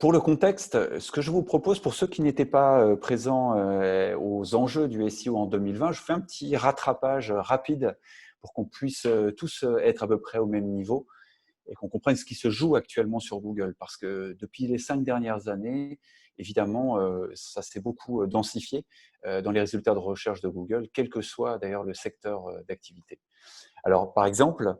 Pour le contexte, ce que je vous propose, pour ceux qui n'étaient pas présents aux enjeux du SEO en 2020, je fais un petit rattrapage rapide pour qu'on puisse tous être à peu près au même niveau et qu'on comprenne ce qui se joue actuellement sur Google. Parce que depuis les 5 dernières années, évidemment, ça s'est beaucoup densifié dans les résultats de recherche de Google, quel que soit d'ailleurs le secteur d'activité. Alors, par exemple,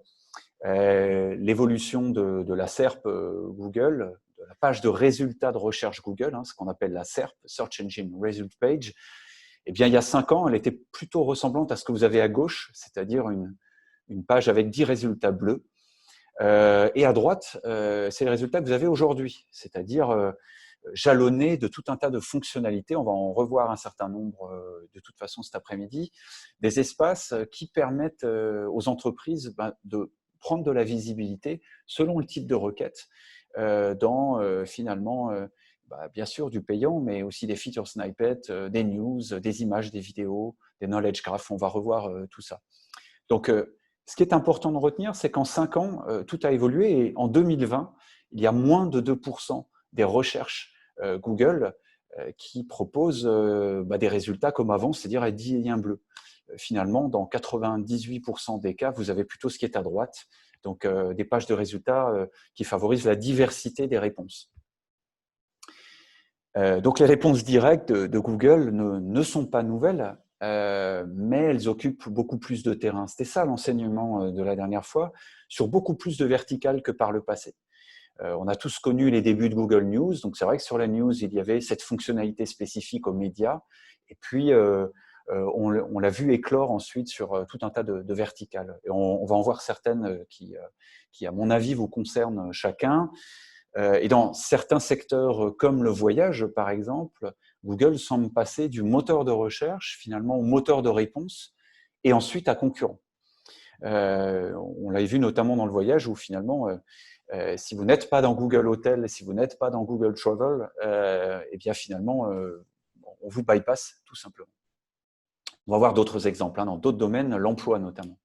l'évolution de la SERP Google, de la page de résultats de recherche Google, ce qu'on appelle la SERP, Search Engine Result Page, eh bien, il y a 5 ans, elle était plutôt ressemblante à ce que vous avez à gauche, c'est-à-dire une page avec 10 résultats bleus. Et à droite, c'est les résultats que vous avez aujourd'hui, c'est-à-dire jalonnés de tout un tas de fonctionnalités. On va en revoir un certain nombre de toute façon cet après-midi, des espaces qui permettent aux entreprises de prendre de la visibilité selon le type de requête dans finalement, bien sûr, du payant, mais aussi des feature snippets, des news, des images, des vidéos, des knowledge graphs. On va revoir tout ça. Donc, ce qui est important de retenir, c'est qu'en 5 ans, tout a évolué et en 2020, il y a moins de 2% des recherches Google qui proposent des résultats comme avant, c'est-à-dire à 10 liens bleus. Finalement, dans 98% des cas, vous avez plutôt ce qui est à droite, donc des pages de résultats qui favorisent la diversité des réponses. Donc les réponses directes de Google ne sont pas nouvelles, mais elles occupent beaucoup plus de terrain. C'était ça l'enseignement de la dernière fois, sur beaucoup plus de verticales que par le passé. On a tous connu les débuts de Google News, donc c'est vrai que sur la news, il y avait cette fonctionnalité spécifique aux médias, et puis on l'a vu éclore ensuite sur tout un tas de verticales. Et on va en voir certaines qui, à mon avis, vous concernent chacun. Et dans certains secteurs comme le voyage, par exemple, Google semble passer du moteur de recherche finalement au moteur de réponse et ensuite à concurrent. On l'a vu notamment dans le voyage où finalement, si vous n'êtes pas dans Google Hotel, si vous n'êtes pas dans Google Travel, et bien finalement, on vous bypass tout simplement. On va voir d'autres exemples dans d'autres domaines, l'emploi notamment.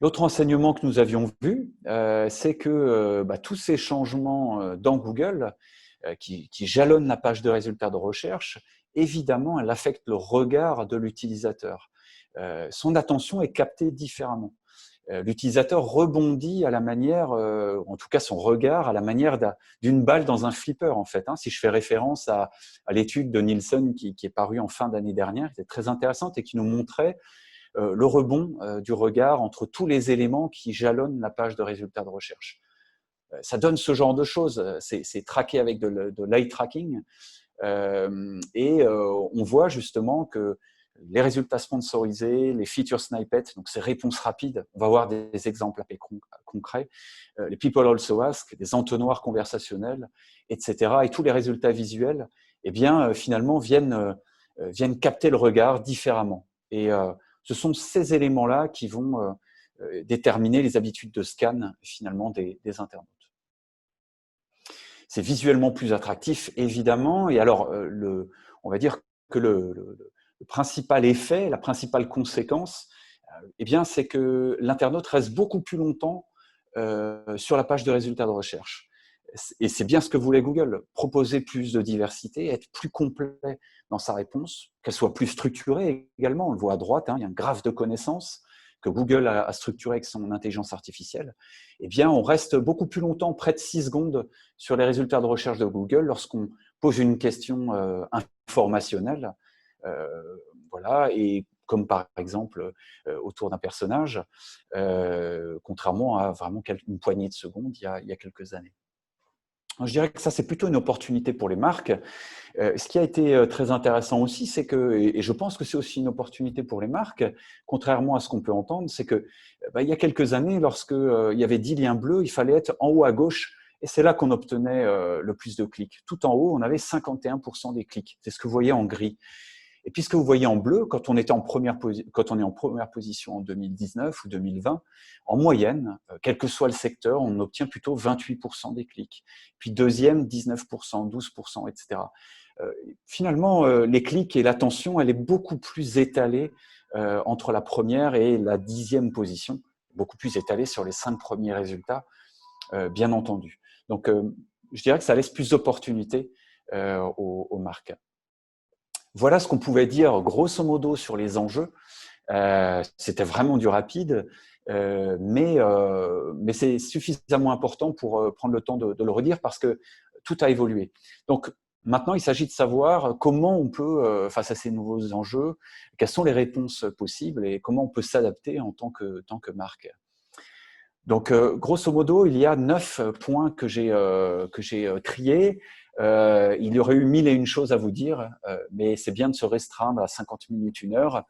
L'autre enseignement que nous avions vu, c'est que tous ces changements dans Google qui jalonnent la page de résultats de recherche, évidemment, elle affecte le regard de l'utilisateur. Son attention est captée différemment. L'utilisateur rebondit à la manière, en tout cas son regard, à la manière d'une balle dans un flipper, en fait. Si je fais référence à l'étude de Nielsen qui est parue en fin d'année dernière, qui était très intéressante et qui nous montrait le rebond du regard entre tous les éléments qui jalonnent la page de résultats de recherche. Ça donne ce genre de choses, c'est traqué avec de l'eye tracking, et on voit justement que les résultats sponsorisés, les feature snippets, donc ces réponses rapides, on va voir des exemples assez concrets, les people also ask, des entonnoirs conversationnels, etc. Et tous les résultats visuels, eh bien, finalement, viennent capter le regard différemment. Et ce sont ces éléments-là qui vont déterminer les habitudes de scan, finalement, des internautes. C'est visuellement plus attractif, évidemment. Et alors, on va dire que le principal effet, la principale conséquence, eh bien, c'est que l'internaute reste beaucoup plus longtemps sur la page de résultats de recherche. Et c'est bien ce que voulait Google, proposer plus de diversité, être plus complet dans sa réponse, qu'elle soit plus structurée également. On le voit à droite, il y a un graphe de connaissances que Google a structuré avec son intelligence artificielle. Eh bien, on reste beaucoup plus longtemps, près de 6 secondes, sur les résultats de recherche de Google lorsqu'on pose une question informationnelle. Voilà, et comme par exemple autour d'un personnage, contrairement à vraiment une poignée de secondes il y a quelques années. Je dirais que ça, c'est plutôt une opportunité pour les marques. Ce qui a été très intéressant aussi, c'est que, et je pense que c'est aussi une opportunité pour les marques, contrairement à ce qu'on peut entendre, c'est que il y a quelques années, lorsque il y avait 10 liens bleus, il fallait être en haut à gauche, et c'est là qu'on obtenait le plus de clics. Tout en haut, on avait 51% des clics. C'est ce que vous voyez en gris. Et puis ce que vous voyez en bleu, quand on est en première position en 2019 ou 2020, en moyenne, quel que soit le secteur, on obtient plutôt 28% des clics. Puis deuxième, 19%, 12%, etc. Finalement, les clics et l'attention, elle est beaucoup plus étalée entre la première et la 10e position, beaucoup plus étalée sur les 5 premiers résultats, bien entendu. Donc, je dirais que ça laisse plus d'opportunités aux marques. Voilà ce qu'on pouvait dire grosso modo sur les enjeux. C'était vraiment du rapide, mais c'est suffisamment important pour prendre le temps de le redire parce que tout a évolué. Donc, maintenant, il s'agit de savoir comment on peut, face à ces nouveaux enjeux, quelles sont les réponses possibles et comment on peut s'adapter en tant que marque. Donc, grosso modo, il y a 9 points que j'ai triés. Il y aurait eu 1001 choses à vous dire, mais c'est bien de se restreindre à 50 minutes, 1 heure.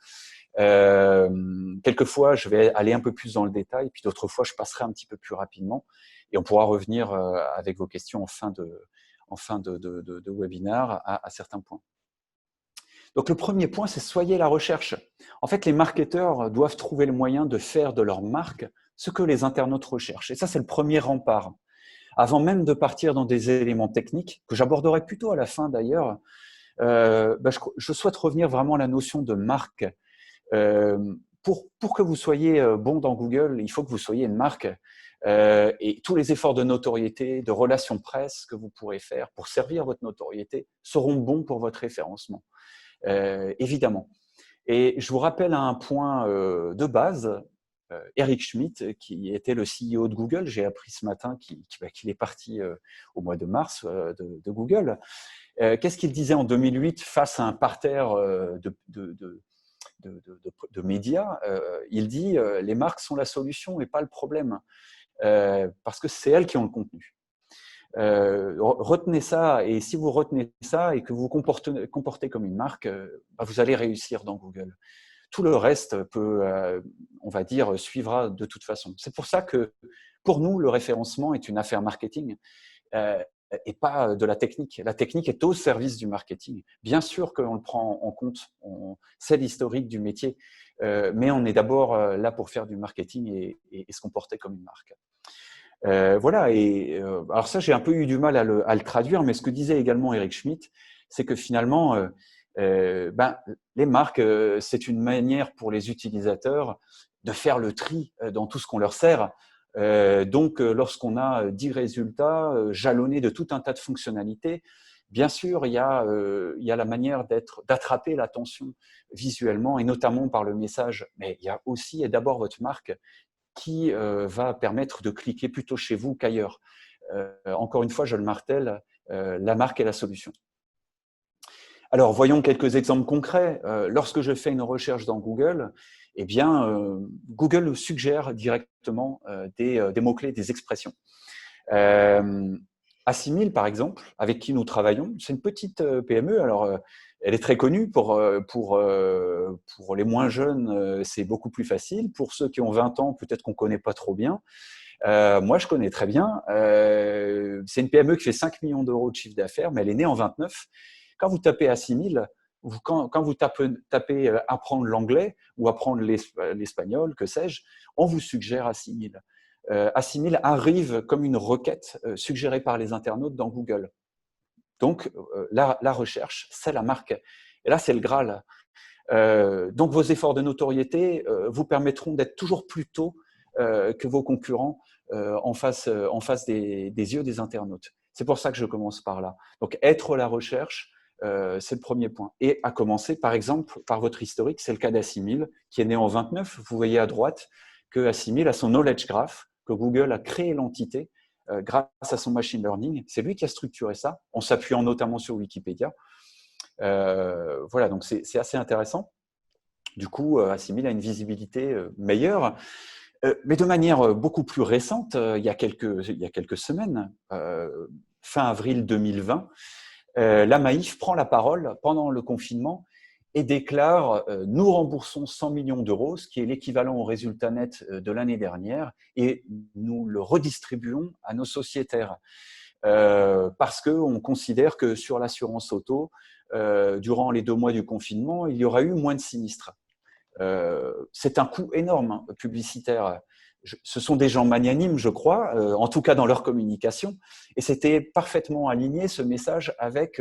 Quelquefois, je vais aller un peu plus dans le détail, puis d'autres fois, je passerai un petit peu plus rapidement et on pourra revenir avec vos questions en fin de webinaire à certains points. Donc, le premier point, c'est soyez la recherche. En fait, les marketeurs doivent trouver le moyen de faire de leur marque ce que les internautes recherchent. Et ça, c'est le premier rempart. Avant même de partir dans des éléments techniques, que j'aborderai plutôt à la fin d'ailleurs, je souhaite revenir vraiment à la notion de marque. Pour que vous soyez bon dans Google, il faut que vous soyez une marque. Et tous les efforts de notoriété, de relations presse que vous pourrez faire pour servir votre notoriété seront bons pour votre référencement, évidemment. Et je vous rappelle un point de base, Eric Schmidt, qui était le CEO de Google, j'ai appris ce matin qu'il est parti au mois de mars de Google. Qu'est-ce qu'il disait en 2008 face à un parterre de médias? Il dit les marques sont la solution et pas le problème, parce que c'est elles qui ont le contenu. Retenez ça, et si vous retenez ça et que vous vous comportez comme une marque, vous allez réussir dans Google. Tout le reste peut, on va dire, suivra de toute façon. C'est pour ça que, pour nous, le référencement est une affaire marketing et pas de la technique. La technique est au service du marketing. Bien sûr qu'on le prend en compte, c'est l'historique du métier, mais on est d'abord là pour faire du marketing et se comporter comme une marque. Voilà, alors ça, j'ai un peu eu du mal à le traduire, mais ce que disait également Eric Schmidt, c'est que finalement, les marques, c'est une manière pour les utilisateurs de faire le tri dans tout ce qu'on leur sert. Donc, lorsqu'on a 10 résultats jalonnés de tout un tas de fonctionnalités, bien sûr, il y a la manière d'attraper l'attention visuellement et notamment par le message, mais il y a aussi et d'abord votre marque qui va permettre de cliquer plutôt chez vous qu'ailleurs. Encore une fois, je le martèle, la marque est la solution. Alors, voyons quelques exemples concrets. Lorsque je fais une recherche dans Google, eh bien, Google suggère directement des mots-clés, des expressions. Assimil, par exemple, avec qui nous travaillons, c'est une petite PME. Alors, elle est très connue pour les moins jeunes, c'est beaucoup plus facile. Pour ceux qui ont 20 ans, peut-être qu'on ne connaît pas trop bien. Moi, je connais très bien. C'est une PME qui fait 5 millions d'euros de chiffre d'affaires, mais elle est née en 29. Quand vous tapez Assimil, quand vous tapez apprendre l'anglais ou apprendre l'espagnol, que sais-je, on vous suggère Assimil. Assimil arrive comme une requête suggérée par les internautes dans Google. Donc, la recherche, c'est la marque. Et là, c'est le Graal. Donc, vos efforts de notoriété vous permettront d'être toujours plus tôt que vos concurrents en face des yeux des internautes. C'est pour ça que je commence par là. Donc, être la recherche, c'est le premier point. Et à commencer, par exemple, par votre historique, c'est le cas d'Assimil, qui est né en 29. Vous voyez à droite que Assimil a son knowledge graph, que Google a créé l'entité grâce à son machine learning. C'est lui qui a structuré ça, en s'appuyant notamment sur Wikipédia. Voilà, donc c'est assez intéressant. Du coup, Assimil a une visibilité meilleure. Mais de manière beaucoup plus récente, il y a quelques semaines, fin avril 2020, la Maïf prend la parole pendant le confinement et déclare « Nous remboursons 100 millions d'euros, ce qui est l'équivalent au résultat net de l'année dernière, et nous le redistribuons à nos sociétaires. » Parce qu'on considère que sur l'assurance auto, durant les 2 mois du confinement, il y aura eu moins de sinistres. C'est un coût énorme publicitaire. Ce sont des gens magnanimes, je crois, en tout cas dans leur communication, et c'était parfaitement aligné ce message avec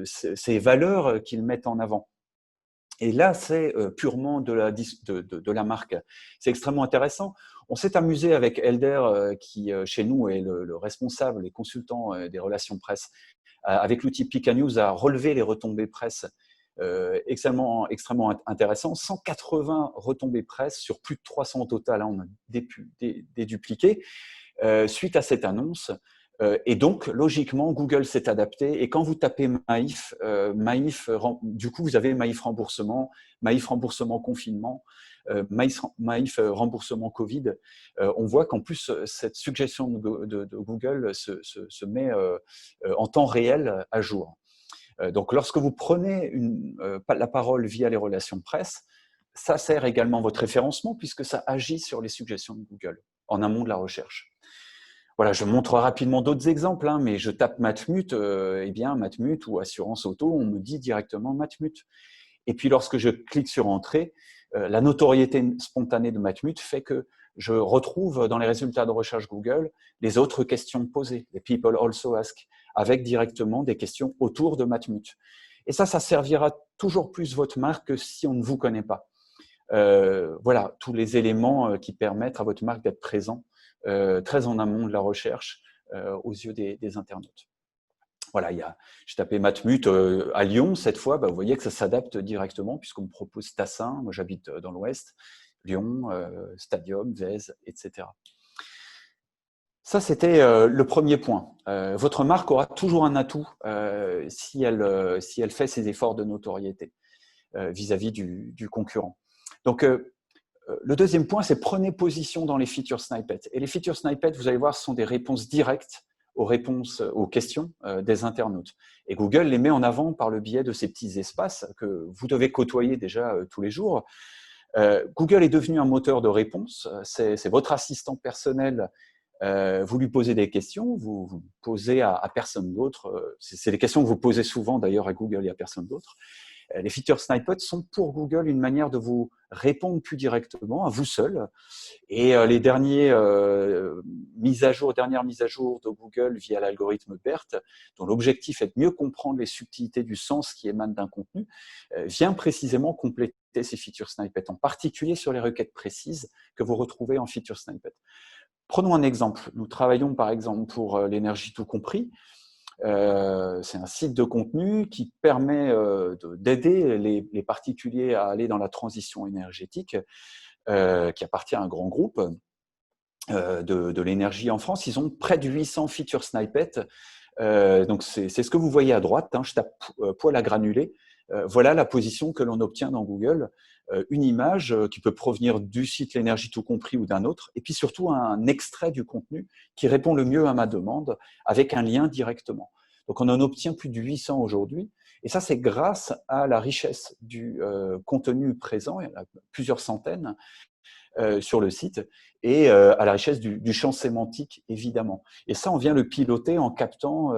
ces valeurs qu'ils mettent en avant. Et là, c'est purement de la marque. C'est extrêmement intéressant. On s'est amusé avec Elder, qui chez nous est le responsable et consultant des relations presse, avec l'outil Pika News, à relever les retombées presse extrêmement intéressant. 180 retombées presse sur plus de 300 au total. Hein, on a dédupliqué suite à cette annonce. Et donc, logiquement, Google s'est adapté. Et quand vous tapez Maïf, du coup, vous avez Maïf remboursement confinement, Maïf remboursement Covid. On voit qu'en plus, cette suggestion de Google se met en temps réel à jour. Donc, lorsque vous prenez la parole via les relations presse, ça sert également votre référencement puisque ça agit sur les suggestions de Google en amont de la recherche. Voilà, je montre rapidement d'autres exemples, hein, mais je tape Matmut, eh bien Matmut ou assurance auto, on me dit directement Matmut. Et puis lorsque je clique sur Entrée, la notoriété spontanée de Matmut fait que je retrouve dans les résultats de recherche Google les autres questions posées, les People Also Ask, avec directement des questions autour de Matmut. Et ça servira toujours plus votre marque si on ne vous connaît pas. Voilà, tous les éléments qui permettent à votre marque d'être présent très en amont de la recherche aux yeux des internautes. Voilà, j'ai tapé Matmut à Lyon cette fois, vous voyez que ça s'adapte directement puisqu'on me propose Tassin, moi j'habite dans l'Ouest, Lyon, Stadium, Vèze, etc. Ça, c'était le premier point. Votre marque aura toujours un atout si elle fait ses efforts de notoriété vis-à-vis du concurrent. Donc, le deuxième point, c'est prenez position dans les feature snippets. Et les feature snippets, vous allez voir, ce sont des réponses directes aux questions des internautes. Et Google les met en avant par le biais de ces petits espaces que vous devez côtoyer déjà tous les jours. Google est devenu un moteur de réponse. C'est votre assistant personnel. Vous lui posez des questions, vous posez à personne d'autre. C'est des questions que vous posez souvent d'ailleurs à Google et à personne d'autre. Les feature snippets sont pour Google une manière de vous répondre plus directement à vous seul. Et les dernières mises à jour de Google via l'algorithme BERT, dont l'objectif est de mieux comprendre les subtilités du sens qui émanent d'un contenu, vient précisément compléter ces feature snippets, en particulier sur les requêtes précises que vous retrouvez en feature snippet. Prenons un exemple. Nous travaillons par exemple pour l'énergie tout compris. C'est un site de contenu qui permet d'aider les particuliers à aller dans la transition énergétique, qui appartient à un grand groupe de l'énergie en France. Ils ont près de 800 feature snippets. Donc c'est ce que vous voyez à droite. Hein, je tape poêle à granulés. Voilà la position que l'on obtient dans Google. Une image qui peut provenir du site L'énergie tout compris ou d'un autre, et puis surtout un extrait du contenu qui répond le mieux à ma demande avec un lien directement. Donc on en obtient plus de 800 aujourd'hui, et ça c'est grâce à la richesse du contenu présent, il y en a plusieurs centaines sur le site, et à la richesse du champ sémantique évidemment. Et ça on vient le piloter en captant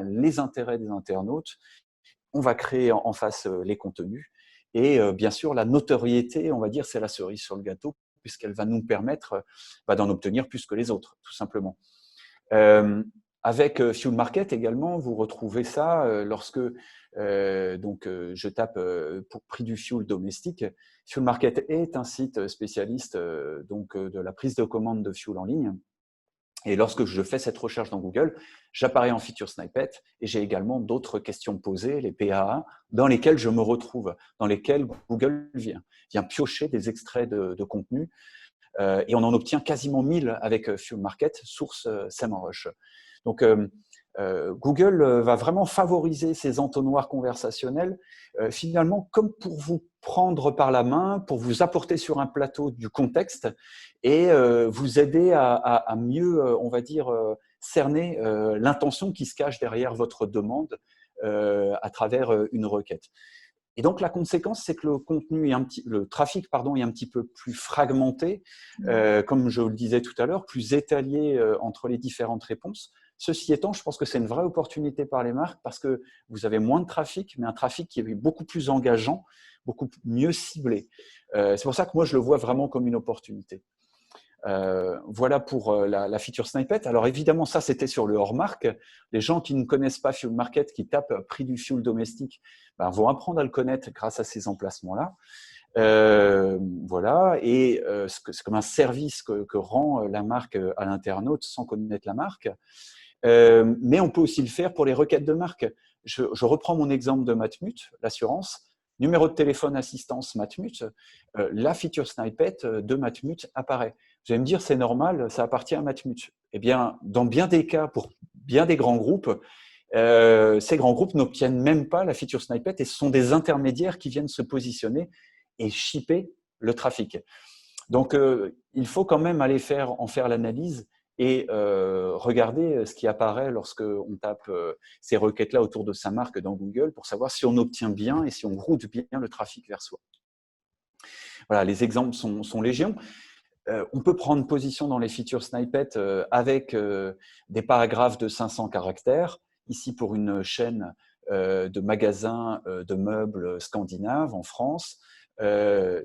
les intérêts des internautes. On va créer en face les contenus. Et bien sûr, la notoriété, on va dire, c'est la cerise sur le gâteau, puisqu'elle va nous permettre d'en obtenir plus que les autres, tout simplement. Avec Fuel Market également, vous retrouvez ça lorsque je tape pour prix du fuel domestique. Fuel Market est un site spécialiste de la prise de commande de fuel en ligne. Et lorsque je fais cette recherche dans Google, j'apparais en feature snippet et j'ai également d'autres questions posées, les PAA, dans lesquelles je me retrouve, dans lesquelles Google vient piocher des extraits de contenu et on en obtient quasiment 1000 avec Fuel Market, source SEMrush. Donc, Google va vraiment favoriser ces entonnoirs conversationnels, finalement comme pour vous prendre par la main, pour vous apporter sur un plateau du contexte et vous aider à mieux, on va dire, cerner l'intention qui se cache derrière votre demande à travers une requête. Et donc, la conséquence, c'est que le trafic est un petit peu plus fragmenté, comme je le disais tout à l'heure, plus étalé entre les différentes réponses. Ceci étant, je pense que c'est une vraie opportunité par les marques parce que vous avez moins de trafic, mais un trafic qui est beaucoup plus engageant, beaucoup mieux ciblé. C'est pour ça que moi, je le vois vraiment comme une opportunité. Voilà pour la feature snippet. Alors évidemment, ça c'était sur le hors-marque. Les gens qui ne connaissent pas Fuel Market, qui tapent prix du fuel domestique, ben, vont apprendre à le connaître grâce à ces emplacements-là. Voilà, et c'est comme un service que rend la marque à l'internaute sans connaître la marque. Mais on peut aussi le faire pour les requêtes de marque. Je reprends mon exemple de Matmut, l'assurance. Numéro de téléphone assistance Matmut, la feature snippet de Matmut apparaît. Vous allez me dire, c'est normal, ça appartient à Matmut. Eh bien, dans bien des cas, pour bien des grands groupes, ces grands groupes n'obtiennent même pas la feature snippet et ce sont des intermédiaires qui viennent se positionner et shipper le trafic. Donc, il faut quand même aller en faire l'analyse et regarder ce qui apparaît lorsqu'on tape ces requêtes-là autour de sa marque dans Google pour savoir si on obtient bien et si on route bien le trafic vers soi. Voilà, les exemples sont légion. On peut prendre position dans les features snippets avec des paragraphes de 500 caractères. Ici, pour une chaîne de magasins de meubles scandinaves en France,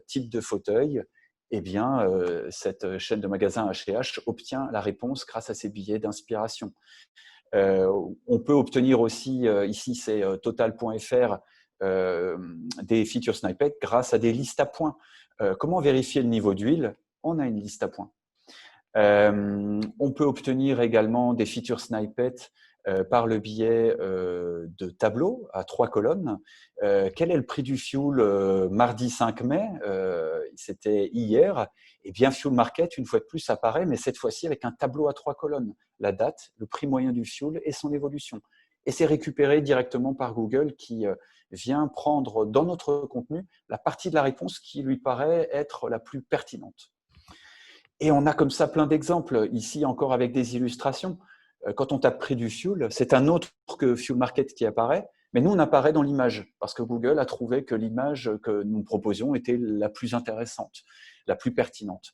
type de fauteuil, eh bien, cette chaîne de magasins H&H obtient la réponse grâce à ses billets d'inspiration. On peut obtenir aussi, ici c'est total.fr, des features snippets grâce à des listes à points. Comment vérifier le niveau d'huile? On a une liste à points. On peut obtenir également des features snippets par le biais de tableaux à 3 colonnes. Quel est le prix du fuel mardi 5 mai? C'était hier. Et bien, Fuel Market, une fois de plus, apparaît, mais cette fois-ci avec un tableau à 3 colonnes. La date, le prix moyen du fuel et son évolution. Et c'est récupéré directement par Google qui vient prendre dans notre contenu la partie de la réponse qui lui paraît être la plus pertinente. Et on a comme ça plein d'exemples, ici encore avec des illustrations. Quand on tape prix du fuel, c'est un autre que Fuel Market qui apparaît, mais nous, on apparaît dans l'image, parce que Google a trouvé que l'image que nous proposions était la plus intéressante, la plus pertinente.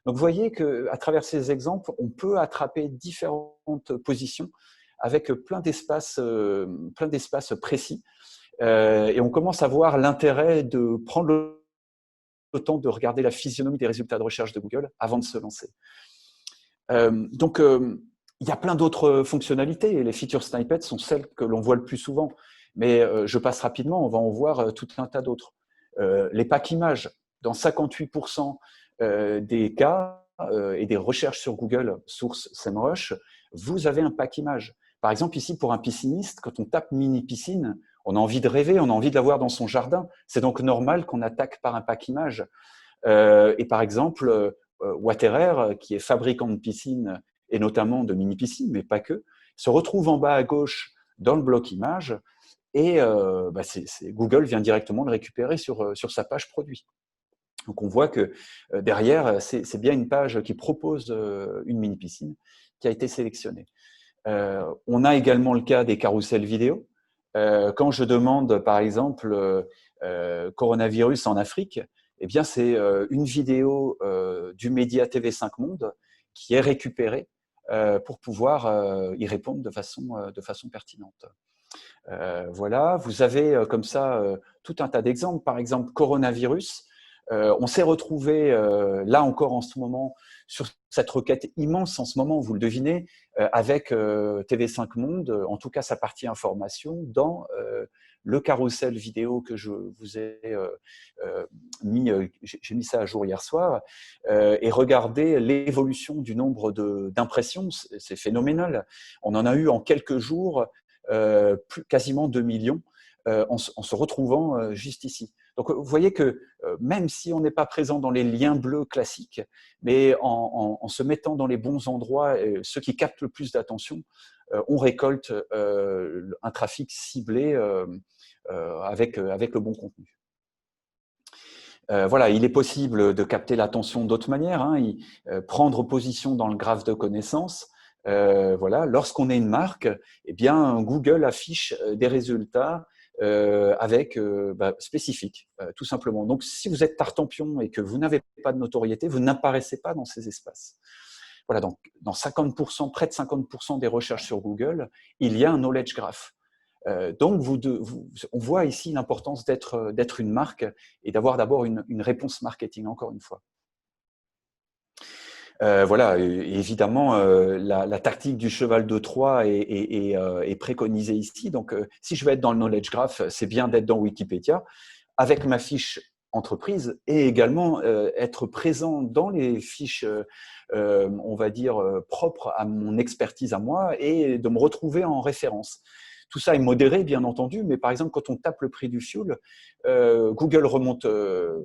Donc, vous voyez qu'à travers ces exemples, on peut attraper différentes positions avec plein d'espaces précis. Et on commence à voir l'intérêt de prendre le temps de regarder la physionomie des résultats de recherche de Google avant de se lancer. Donc, il y a plein d'autres fonctionnalités et les features snippets sont celles que l'on voit le plus souvent. Mais je passe rapidement, on va en voir tout un tas d'autres. Les packs images, dans 58% des cas et des recherches sur Google, source SEMrush, vous avez un pack image. Par exemple, ici, pour un pisciniste, quand on tape mini piscine, on a envie de rêver, on a envie de l'avoir dans son jardin. C'est donc normal qu'on attaque par un pack image. Et par exemple, Water-Air, qui est fabricant de piscines et notamment de mini-piscines, mais pas que, se retrouve en bas à gauche dans le bloc image et Google vient directement le récupérer sur sa page produit. Donc on voit que derrière, c'est bien une page qui propose une mini-piscine qui a été sélectionnée. On a également le cas des carousels vidéo. Quand je demande, par exemple, coronavirus en Afrique, eh bien, c'est une vidéo du média TV5 Monde qui est récupérée pour pouvoir y répondre de façon pertinente. Voilà, vous avez comme ça tout un tas d'exemples. Par exemple, coronavirus. On s'est retrouvé là encore en ce moment sur cette requête immense en ce moment, vous le devinez, avec TV5 Monde, en tout cas sa partie information, dans le carrousel vidéo que je vous ai mis, j'ai mis ça à jour hier soir, et regardez l'évolution du nombre d'impressions, c'est phénoménal. On en a eu en quelques jours quasiment 2 millions en se retrouvant juste ici. Donc, vous voyez que même si on n'est pas présent dans les liens bleus classiques, mais en se mettant dans les bons endroits, ceux qui captent le plus d'attention, on récolte un trafic ciblé avec le bon contenu. Voilà, il est possible de capter l'attention d'autres manières, hein, prendre position dans le graphe de connaissances. Voilà, lorsqu'on est une marque, eh bien, Google affiche des résultats spécifiques, tout simplement. Donc, si vous êtes Tartampion et que vous n'avez pas de notoriété, vous n'apparaissez pas dans ces espaces. Voilà, donc dans 50%, près de 50% des recherches sur Google, il y a un knowledge graph. Donc, on voit ici l'importance d'être une marque et d'avoir d'abord une réponse marketing, encore une fois. Voilà, et évidemment, la tactique du cheval de Troie est préconisée ici. Donc, si je veux être dans le knowledge graph, c'est bien d'être dans Wikipédia avec ma fiche entreprise et également être présent dans les fiches, on va dire, propres à mon expertise à moi et de me retrouver en référence. Tout ça est modéré, bien entendu, mais par exemple, quand on tape le prix du fuel, Google remonte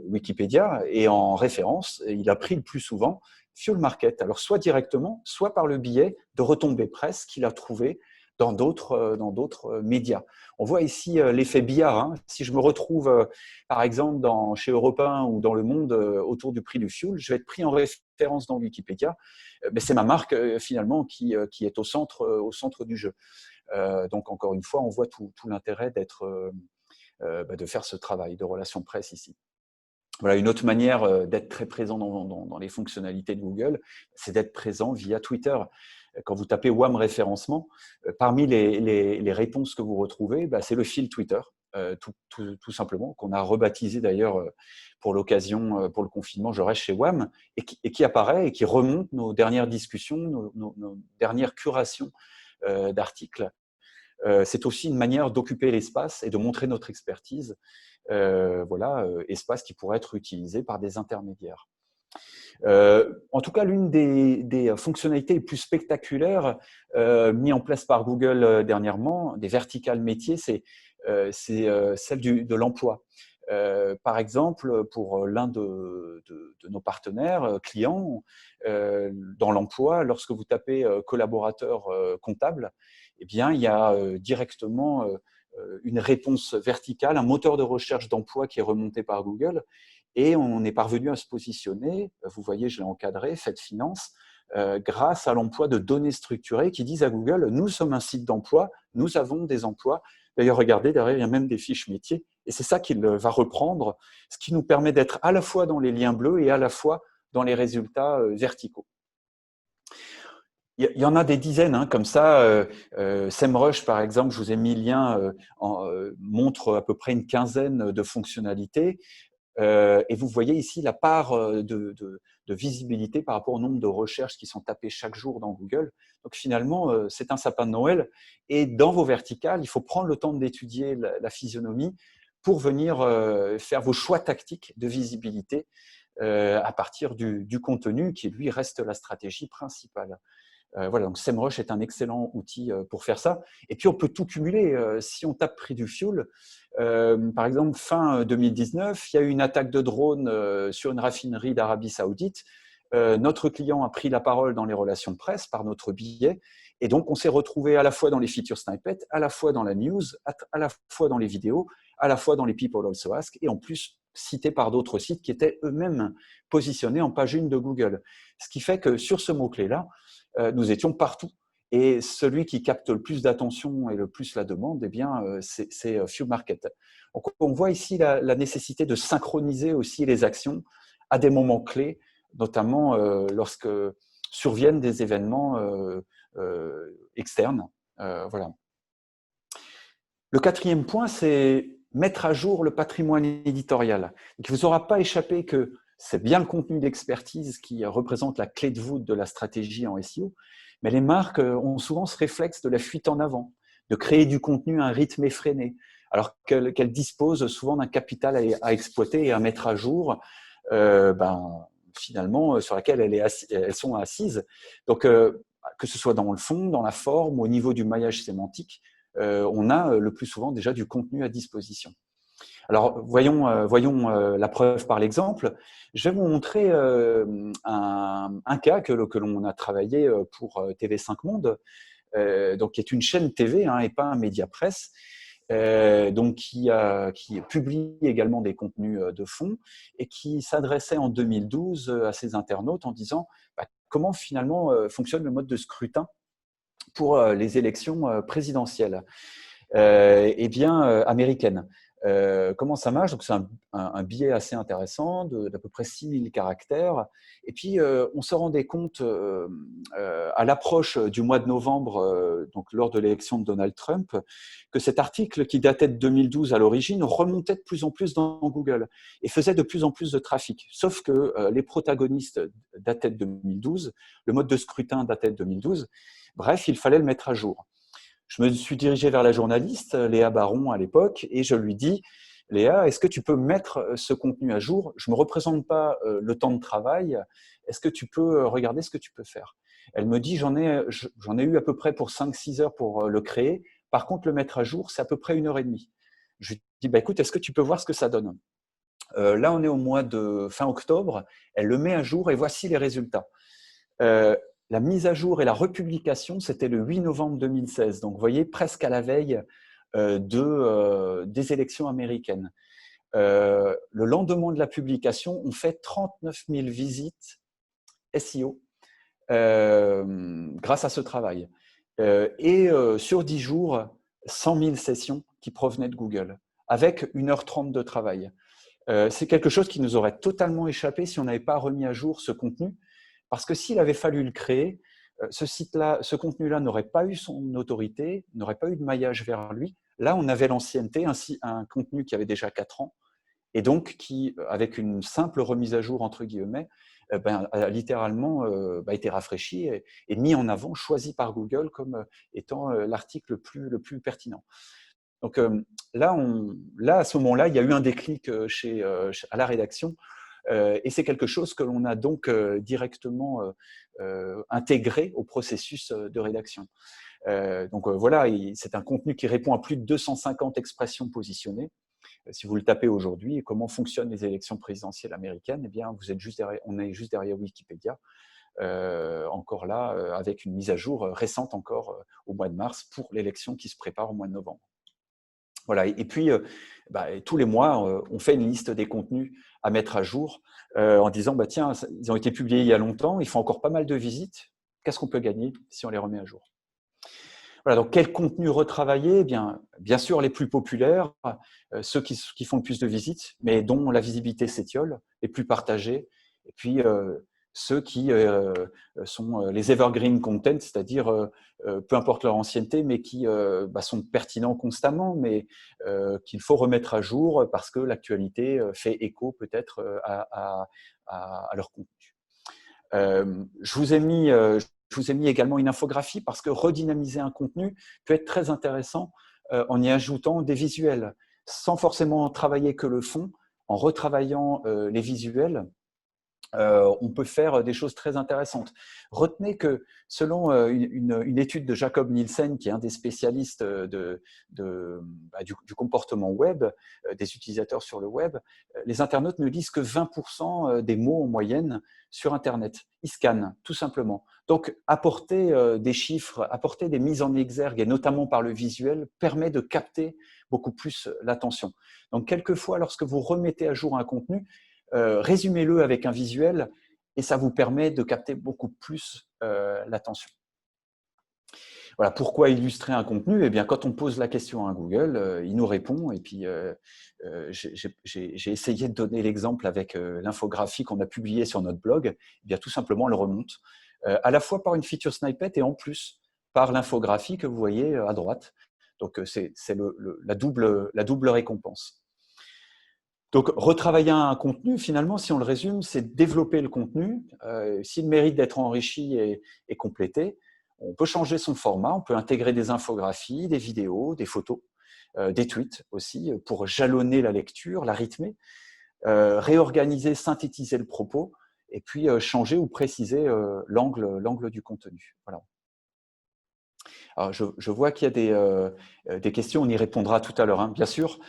Wikipédia et en référence, il a pris le plus souvent Fuel Market. Alors, soit directement, soit par le biais de retombées presse qu'il a trouvé dans d'autres médias. On voit ici l'effet billard. Hein. Si je me retrouve, par exemple, chez Europe 1 ou dans Le Monde autour du prix du fuel, je vais être pris en référence dans Wikipédia. Mais c'est ma marque, finalement, qui est au centre du jeu. Donc, encore une fois, on voit tout l'intérêt de faire ce travail de relations presse ici. Voilà, une autre manière d'être très présent dans les fonctionnalités de Google, c'est d'être présent via Twitter. Quand vous tapez WAM référencement, parmi les réponses que vous retrouvez, c'est le fil Twitter, tout simplement, qu'on a rebaptisé d'ailleurs pour l'occasion, pour le confinement, Je reste chez WAM, et qui apparaît et qui remonte nos dernières discussions, nos dernières curations d'articles. C'est aussi une manière d'occuper l'espace et de montrer notre expertise. Voilà, espace qui pourrait être utilisé par des intermédiaires. En tout cas, l'une des fonctionnalités les plus spectaculaires mises en place par Google dernièrement, des verticales métiers, c'est celle de l'emploi. Par exemple, pour l'un de nos partenaires clients, dans l'emploi, lorsque vous tapez collaborateur comptable, eh bien, il y a directement une réponse verticale, un moteur de recherche d'emploi qui est remonté par Google, et on est parvenu à se positionner, vous voyez, je l'ai encadré, Faites Finance, grâce à l'emploi de données structurées qui disent à Google, nous sommes un site d'emploi, nous avons des emplois. D'ailleurs, regardez, derrière, il y a même des fiches métiers, et c'est ça qu'il va reprendre, ce qui nous permet d'être à la fois dans les liens bleus et à la fois dans les résultats verticaux. Il y en a des dizaines, hein, comme ça. SEMrush, par exemple, je vous ai mis le lien, montre à peu près une quinzaine de fonctionnalités. Et vous voyez ici la part de visibilité par rapport au nombre de recherches qui sont tapées chaque jour dans Google. Donc finalement, c'est un sapin de Noël. Et dans vos verticales, il faut prendre le temps d'étudier la physionomie pour venir faire vos choix tactiques de visibilité à partir du contenu qui, lui, reste la stratégie principale. Voilà, donc SEMrush est un excellent outil pour faire ça. Et puis, on peut tout cumuler. Si on tape prix du fuel, par exemple, fin 2019, il y a eu une attaque de drone sur une raffinerie d'Arabie Saoudite. Notre client a pris la parole dans les relations de presse par notre biais. Et donc, on s'est retrouvé à la fois dans les feature snippets, à la fois dans la news, à la fois dans les vidéos, à la fois dans les People Also Ask, et en plus cité par d'autres sites qui étaient eux-mêmes positionnés en page 1 de Google. Ce qui fait que sur ce mot-clé-là, nous étions partout. Et celui qui capte le plus d'attention et le plus la demande, eh bien, c'est Fuel Market. Donc, on voit ici la nécessité de synchroniser aussi les actions à des moments clés, notamment lorsque surviennent des événements externes. Voilà. Le quatrième point, c'est mettre à jour le patrimoine éditorial. Donc, il ne vous aura pas échappé que c'est bien le contenu d'expertise qui représente la clé de voûte de la stratégie en SEO, mais les marques ont souvent ce réflexe de la fuite en avant, de créer du contenu à un rythme effréné, alors qu'elles disposent souvent d'un capital à exploiter et à mettre à jour, finalement, sur laquelle elles sont assises. Donc, que ce soit dans le fond, dans la forme, au niveau du maillage sémantique, on a le plus souvent déjà du contenu à disposition. Alors, voyons la preuve par l'exemple. Je vais vous montrer un cas que l'on a travaillé pour TV5 Monde, donc qui est une chaîne TV et pas un média presse, donc qui publie également des contenus de fond et qui s'adressait en 2012 à ses internautes en disant comment finalement fonctionne le mode de scrutin pour les élections présidentielles américaines. Comment ça marche? Donc, c'est un billet assez intéressant d'à peu près 6000 caractères. Et puis, on se rendait compte à l'approche du mois de novembre, donc lors de l'élection de Donald Trump, que cet article qui datait de 2012 à l'origine remontait de plus en plus dans Google et faisait de plus en plus de trafic. Sauf que les protagonistes dataient de 2012, le mode de scrutin datait de 2012. Bref, il fallait le mettre à jour. Je me suis dirigé vers la journaliste, Léa Baron à l'époque, et je lui dis, Léa, est-ce que tu peux mettre ce contenu à jour? Je ne me représente pas le temps de travail. Est-ce que tu peux regarder ce que tu peux faire? Elle me dit, j'en ai eu à peu près pour 5-6 heures pour le créer. Par contre, le mettre à jour, c'est à peu près 1 h 30. Je lui dis, bah, écoute, est-ce que tu peux voir ce que ça donne? Là, on est au mois de fin octobre. Elle le met à jour et voici les résultats. La mise à jour et la republication, c'était le 8 novembre 2016. Donc, vous voyez, presque à la veille des élections américaines. Le lendemain de la publication, on fait 39 000 visites SEO grâce à ce travail. Sur 10 jours, 100 000 sessions qui provenaient de Google, avec 1 h 30 de travail. C'est quelque chose qui nous aurait totalement échappé si on n'avait pas remis à jour ce contenu. Parce que s'il avait fallu le créer, ce contenu-là n'aurait pas eu son autorité, n'aurait pas eu de maillage vers lui. Là, on avait l'ancienneté, ainsi un contenu qui avait déjà 4 ans, et donc qui, avec une simple remise à jour, entre guillemets, a littéralement été rafraîchi et mis en avant, choisi par Google comme étant l'article le plus pertinent. Donc là, à ce moment-là, il y a eu un déclic à la rédaction. Et c'est quelque chose que l'on a donc directement intégré au processus de rédaction. Donc voilà, c'est un contenu qui répond à plus de 250 expressions positionnées. Si vous le tapez aujourd'hui, comment fonctionnent les élections présidentielles américaines, eh bien, on est juste derrière Wikipédia, encore là, avec une mise à jour récente encore au mois de mars pour l'élection qui se prépare au mois de novembre. Voilà. Et puis, tous les mois, on fait une liste des contenus à mettre à jour en disant, tiens, ils ont été publiés il y a longtemps, ils font encore pas mal de visites, qu'est-ce qu'on peut gagner si on les remet à jour? Voilà, donc quel contenu retravailler? Bien sûr, les plus populaires, ceux qui font le plus de visites, mais dont la visibilité s'étiole, les plus partagés, et puis ceux qui sont les evergreen content, c'est-à-dire peu importe leur ancienneté, mais qui sont pertinents constamment, mais qu'il faut remettre à jour parce que l'actualité fait écho peut-être à leur contenu. Je vous ai mis également une infographie parce que redynamiser un contenu peut être très intéressant en y ajoutant des visuels, sans forcément travailler que le fond. En retravaillant les visuels, on peut faire des choses très intéressantes. Retenez que selon une étude de Jacob Nielsen, qui est un des spécialistes du comportement web, des utilisateurs sur le web, les internautes ne lisent que 20% des mots en moyenne sur Internet. Ils scannent, tout simplement. Donc, apporter des chiffres, apporter des mises en exergue, et notamment par le visuel, permet de capter beaucoup plus l'attention. Donc, quelquefois, lorsque vous remettez à jour un contenu, résumez-le avec un visuel et ça vous permet de capter beaucoup plus l'attention. Voilà, pourquoi illustrer un contenu? Eh bien, quand on pose la question à Google, il nous répond. Et puis, j'ai essayé de donner l'exemple avec l'infographie qu'on a publiée sur notre blog. Eh bien, tout simplement, elle remonte à la fois par une feature snippet et en plus par l'infographie que vous voyez à droite. Donc, c'est la double récompense. Donc, retravailler un contenu, finalement, si on le résume, c'est développer le contenu. S'il mérite d'être enrichi et complété, on peut changer son format, on peut intégrer des infographies, des vidéos, des photos, des tweets aussi, pour jalonner la lecture, la rythmer, réorganiser, synthétiser le propos, et puis changer ou préciser l'angle du contenu. Voilà. Alors, je vois qu'il y a des questions, on y répondra tout à l'heure, hein, bien sûr.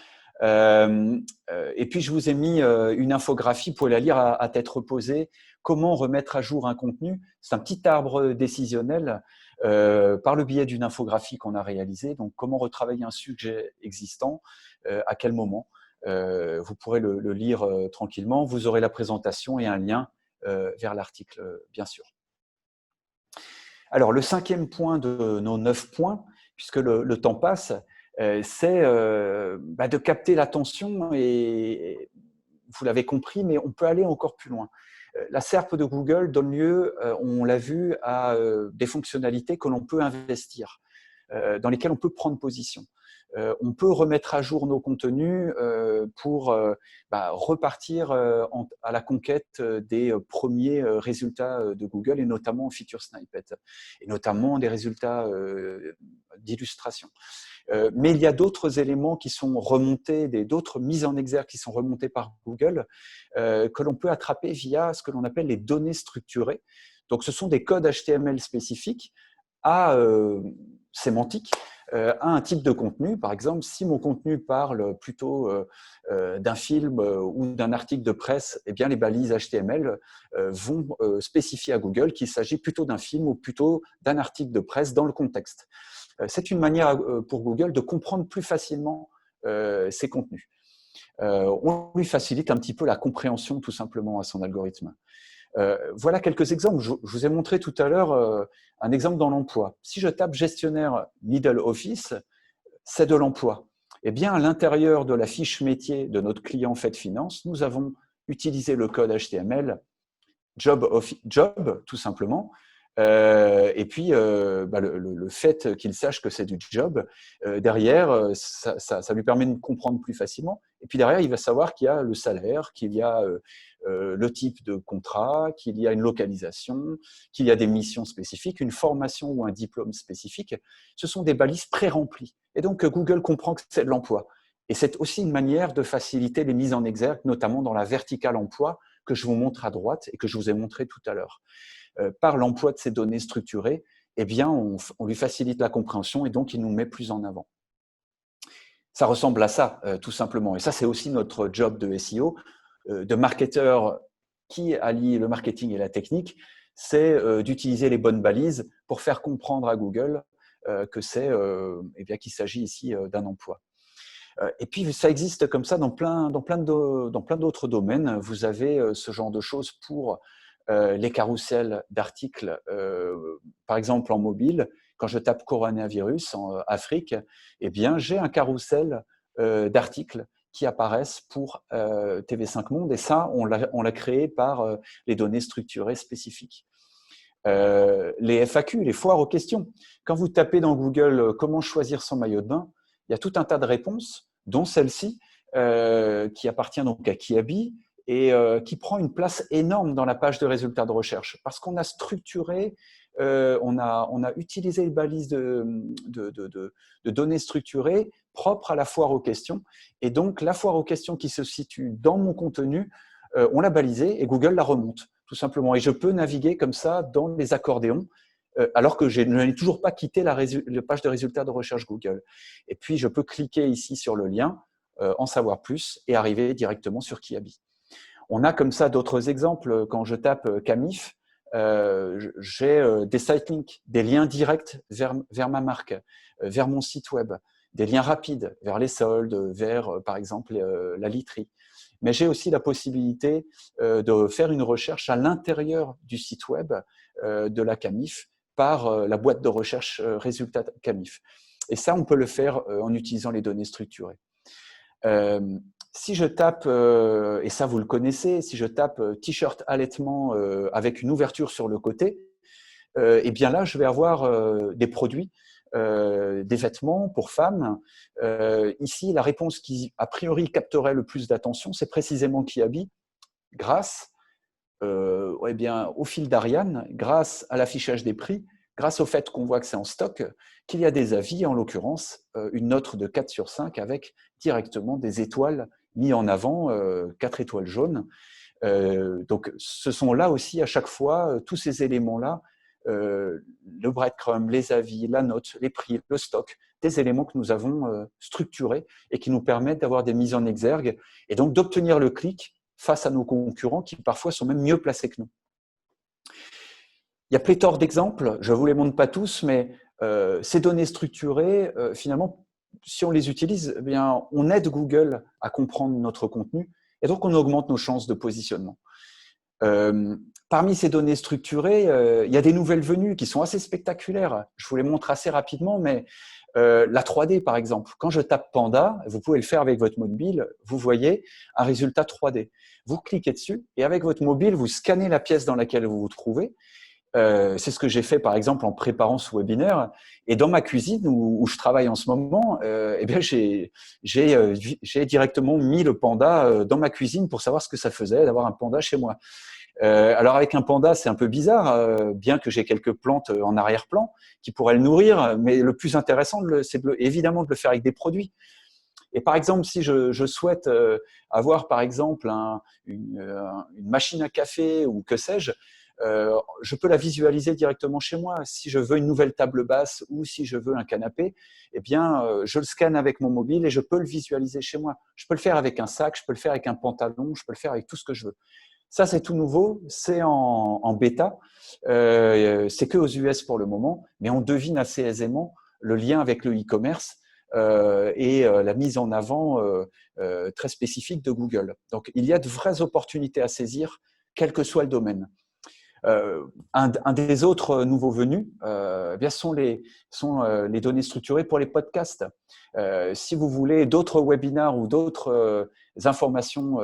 Et puis, je vous ai mis une infographie, vous pouvez la lire à tête reposée. Comment remettre à jour un contenu? C'est un petit arbre décisionnel par le biais d'une infographie qu'on a réalisée. Donc, comment retravailler un sujet existant, à quel moment? Vous pourrez le lire tranquillement. Vous aurez la présentation et un lien vers l'article, bien sûr. Alors, le 5e point de nos 9 points, puisque le temps passe, c'est de capter l'attention et vous l'avez compris, mais on peut aller encore plus loin. La SERP de Google donne lieu, on l'a vu, à des fonctionnalités que l'on peut investir, dans lesquelles on peut prendre position. On peut remettre à jour nos contenus pour repartir à la conquête des premiers résultats de Google, et notamment en feature snippet, et notamment des résultats d'illustration. Mais il y a d'autres éléments qui sont remontés, d'autres mises en exergue qui sont remontées par Google, que l'on peut attraper via ce que l'on appelle les données structurées. Donc, ce sont des codes HTML spécifiques à sémantique, à un type de contenu. Par exemple, si mon contenu parle plutôt d'un film ou d'un article de presse, eh bien, les balises HTML vont spécifier à Google qu'il s'agit plutôt d'un film ou plutôt d'un article de presse dans le contexte. C'est une manière pour Google de comprendre plus facilement ses contenus. On lui facilite un petit peu la compréhension tout simplement à son algorithme. Voilà quelques exemples. Je vous ai montré tout à l'heure un exemple dans l'emploi. Si je tape gestionnaire middle office, c'est de l'emploi. Eh bien, à l'intérieur de la fiche métier de notre client Fait Finance, nous avons utilisé le code HTML job, tout simplement. Et puis, le fait qu'il sache que c'est du job, derrière, ça lui permet de comprendre plus facilement. Et puis derrière, il va savoir qu'il y a le salaire, qu'il y a le type de contrat, qu'il y a une localisation, qu'il y a des missions spécifiques, une formation ou un diplôme spécifique. Ce sont des balises pré-remplies. Et donc, Google comprend que c'est de l'emploi. Et c'est aussi une manière de faciliter les mises en exergue, notamment dans la verticale emploi que je vous montre à droite et que je vous ai montré tout à l'heure. Par l'emploi de ces données structurées, eh bien, on lui facilite la compréhension et donc il nous met plus en avant. Ça ressemble à ça, tout simplement. Et ça, c'est aussi notre job de SEO, de marketeur qui allie le marketing et la technique, c'est d'utiliser les bonnes balises pour faire comprendre à Google que c'est, qu'il s'agit ici d'un emploi. Et puis, ça existe comme ça dans plein d'autres domaines. Vous avez ce genre de choses pour les carousels d'articles, par exemple en mobile. Quand je tape coronavirus en Afrique, eh bien, j'ai un carrousel d'articles qui apparaissent pour TV5 Monde. Et ça, on l'a créé par les données structurées spécifiques. Les FAQ, les foires aux questions. Quand vous tapez dans Google « Comment choisir son maillot de bain », il y a tout un tas de réponses, dont celle-ci, qui appartient donc à Kiabi et qui prend une place énorme dans la page de résultats de recherche, parce qu'on a structuré, on a utilisé les balises de données structurées propres à la foire aux questions. Et donc, la foire aux questions qui se situe dans mon contenu, on l'a balisée et Google la remonte, tout simplement. Et je peux naviguer comme ça dans les accordéons, alors que je n'ai toujours pas quitté la page de résultats de recherche Google. Et puis, je peux cliquer ici sur le lien, en savoir plus, et arriver directement sur Kiabi. On a comme ça d'autres exemples. Quand je tape Camif, j'ai des site links, des liens directs vers ma marque, vers mon site web, des liens rapides vers les soldes, vers, par exemple, la literie. Mais j'ai aussi la possibilité de faire une recherche à l'intérieur du site web de la Camif par la boîte de recherche résultats Camif. Et ça, on peut le faire en utilisant les données structurées. Si je tape, et ça vous le connaissez, si je tape t-shirt allaitement avec une ouverture sur le côté, et bien là, je vais avoir des produits, des vêtements pour femmes. Ici, la réponse qui, a priori, capterait le plus d'attention, c'est précisément Kiabi, grâce au fil d'Ariane, grâce à l'affichage des prix, grâce au fait qu'on voit que c'est en stock, qu'il y a des avis, en l'occurrence, une note de 4 sur 5 avec directement des étoiles mises en avant, 4 étoiles jaunes. Donc, ce sont là aussi, à chaque fois, tous ces éléments-là, le breadcrumb, les avis, la note, les prix, le stock, des éléments que nous avons structurés et qui nous permettent d'avoir des mises en exergue et donc d'obtenir le clic face à nos concurrents qui parfois sont même mieux placés que nous. Il y a pléthore d'exemples, je ne vous les montre pas tous, mais ces données structurées, finalement, si on les utilise, eh bien, on aide Google à comprendre notre contenu et donc on augmente nos chances de positionnement. Parmi ces données structurées, il y a des nouvelles venues qui sont assez spectaculaires. Je vous les montre assez rapidement, mais la 3D, par exemple. Quand je tape Panda, vous pouvez le faire avec votre mobile, vous voyez un résultat 3D. Vous cliquez dessus et avec votre mobile, vous scannez la pièce dans laquelle vous vous trouvez. C'est ce que j'ai fait, par exemple, en préparant ce webinaire. Et dans ma cuisine, où je travaille en ce moment, eh bien, j'ai directement mis le panda dans ma cuisine pour savoir ce que ça faisait d'avoir un panda chez moi. Alors avec un panda, c'est un peu bizarre, bien que j'ai quelques plantes en arrière-plan qui pourraient le nourrir, mais le plus intéressant, c'est évidemment de le faire avec des produits. Et par exemple, si je souhaite avoir par exemple une machine à café ou que sais-je, je peux la visualiser directement chez moi. Si je veux une nouvelle table basse ou si je veux un canapé, eh bien, je le scanne avec mon mobile et je peux le visualiser chez moi. Je peux le faire avec un sac, je peux le faire avec un pantalon, je peux le faire avec tout ce que je veux. Ça, c'est tout nouveau, c'est en bêta, c'est que aux US pour le moment, mais on devine assez aisément le lien avec le e-commerce et la mise en avant très spécifique de Google. Donc, il y a de vraies opportunités à saisir, quel que soit le domaine. Un des autres nouveaux venus sont les données structurées pour les podcasts. Si vous voulez d'autres webinars ou d'autres informations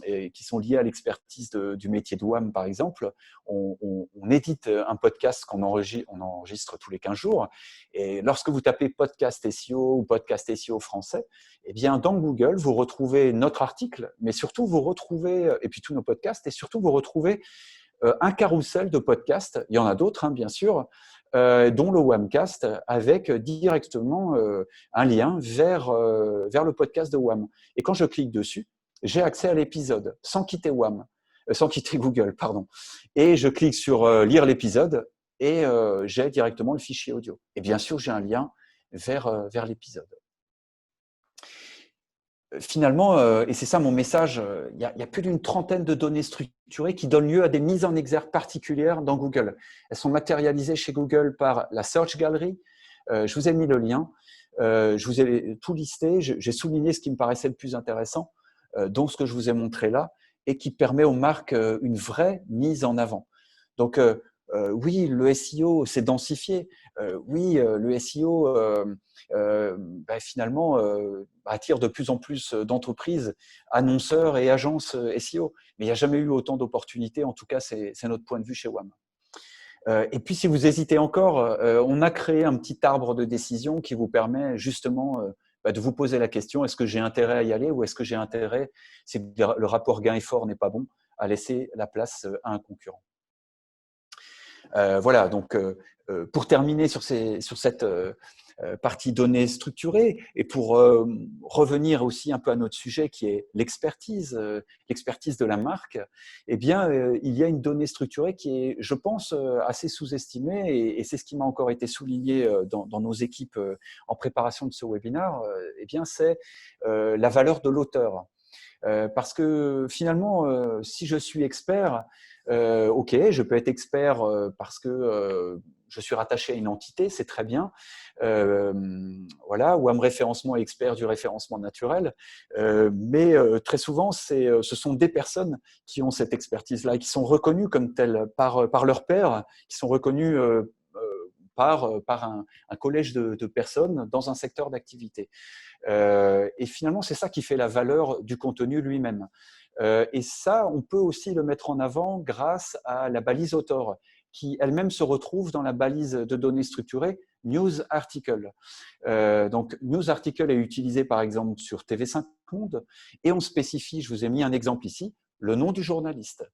qui sont liées à l'expertise du métier de WAM, par exemple, on édite un podcast qu'on enregistre tous les 15 jours. Et lorsque vous tapez podcast SEO ou podcast SEO français, eh bien, dans Google, vous retrouvez notre article, mais surtout vous retrouvez, et puis tous nos podcasts, et surtout vous retrouvez un carrousel de podcasts, il y en a d'autres, hein, bien sûr, dont le WAMcast, avec directement un lien vers le podcast de WAM. Et quand je clique dessus, j'ai accès à l'épisode sans quitter WAM, sans quitter Google, pardon. Et je clique sur lire l'épisode et j'ai directement le fichier audio. Et bien sûr, j'ai un lien vers l'épisode. Finalement, et c'est ça mon message, il y a plus d'une trentaine de données structurées qui donnent lieu à des mises en exergue particulières dans Google. Elles sont matérialisées chez Google par la Search Gallery. Je vous ai mis le lien. Je vous ai tout listé. J'ai souligné ce qui me paraissait le plus intéressant, dont ce que je vous ai montré là, et qui permet aux marques une vraie mise en avant. Donc, oui, le SEO s'est densifié. Oui, le SEO finalement attire de plus en plus d'entreprises, annonceurs et agences SEO. Mais il n'y a jamais eu autant d'opportunités. En tout cas, c'est notre point de vue chez WAM. Et puis, si vous hésitez encore, on a créé un petit arbre de décision qui vous permet justement de vous poser la question, est-ce que j'ai intérêt à y aller ou est-ce que j'ai intérêt, si le rapport gain-effort n'est pas bon, à laisser la place à un concurrent. Voilà, donc pour terminer sur cette partie données structurées et pour revenir aussi un peu à notre sujet qui est l'expertise de la marque, eh bien, il y a une donnée structurée qui est, je pense, assez sous-estimée et c'est ce qui m'a encore été souligné dans nos équipes en préparation de ce webinaire, eh bien, c'est la valeur de l'auteur. Parce que finalement, si je suis expert, ok, je peux être expert parce que je suis rattaché à une entité, c'est très bien. Voilà, WAM référencement est expert du référencement naturel, mais très souvent, ce sont des personnes qui ont cette expertise-là, qui sont reconnues comme telles par leurs pairs, qui sont reconnues par un collège de personnes dans un secteur d'activité. Et finalement, c'est ça qui fait la valeur du contenu lui-même. Et ça, on peut aussi le mettre en avant grâce à la balise author, qui elle-même se retrouve dans la balise de données structurées News Article. Donc, News Article est utilisé par exemple sur TV5 Monde, et on spécifie, je vous ai mis un exemple ici, le nom du journaliste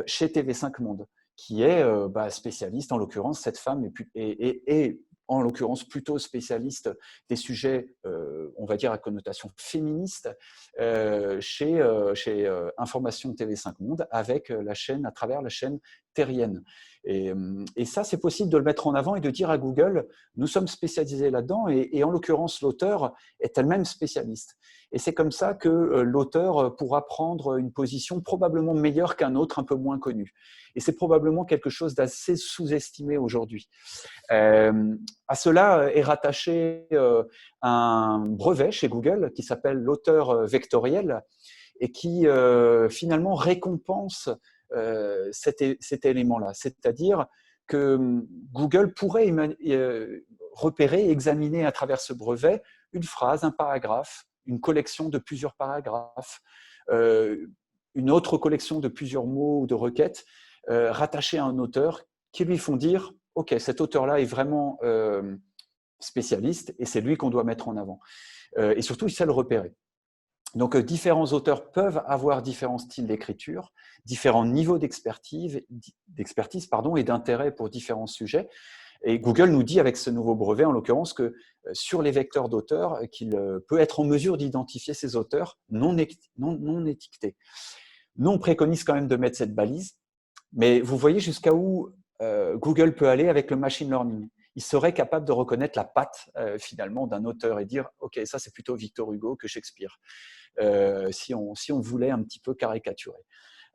chez TV5 Monde, qui est spécialiste, en l'occurrence, cette femme est en l'occurrence plutôt spécialiste des sujets, on va dire à connotation féministe, chez Information TV5 Monde, avec la chaîne, à travers la chaîne terrienne. Et ça, c'est possible de le mettre en avant et de dire à Google, nous sommes spécialisés là-dedans, et en l'occurrence, l'auteur est elle-même spécialiste. Et c'est comme ça que l'auteur pourra prendre une position probablement meilleure qu'un autre un peu moins connu. Et c'est probablement quelque chose d'assez sous-estimé aujourd'hui. À cela est rattaché un brevet chez Google qui s'appelle l'auteur vectoriel et qui finalement récompense cet élément-là. C'est-à-dire que Google pourrait repérer et examiner à travers ce brevet une phrase, un paragraphe, une collection de plusieurs paragraphes, une autre collection de plusieurs mots ou de requêtes rattachés à un auteur qui lui font dire « Ok, cet auteur-là est vraiment spécialiste et c'est lui qu'on doit mettre en avant. » Et surtout, il sait le repérer. Donc, différents auteurs peuvent avoir différents styles d'écriture, différents niveaux d'expertise et d'intérêt pour différents sujets. Et Google nous dit avec ce nouveau brevet, en l'occurrence, que sur les vecteurs d'auteurs, qu'il peut être en mesure d'identifier ces auteurs non étiquetés. Nous, on préconise quand même de mettre cette balise, mais vous voyez jusqu'à où Google peut aller avec le machine learning. Il serait capable de reconnaître la patte finalement d'un auteur et dire « Ok, ça c'est plutôt Victor Hugo que Shakespeare », si on voulait un petit peu caricaturer.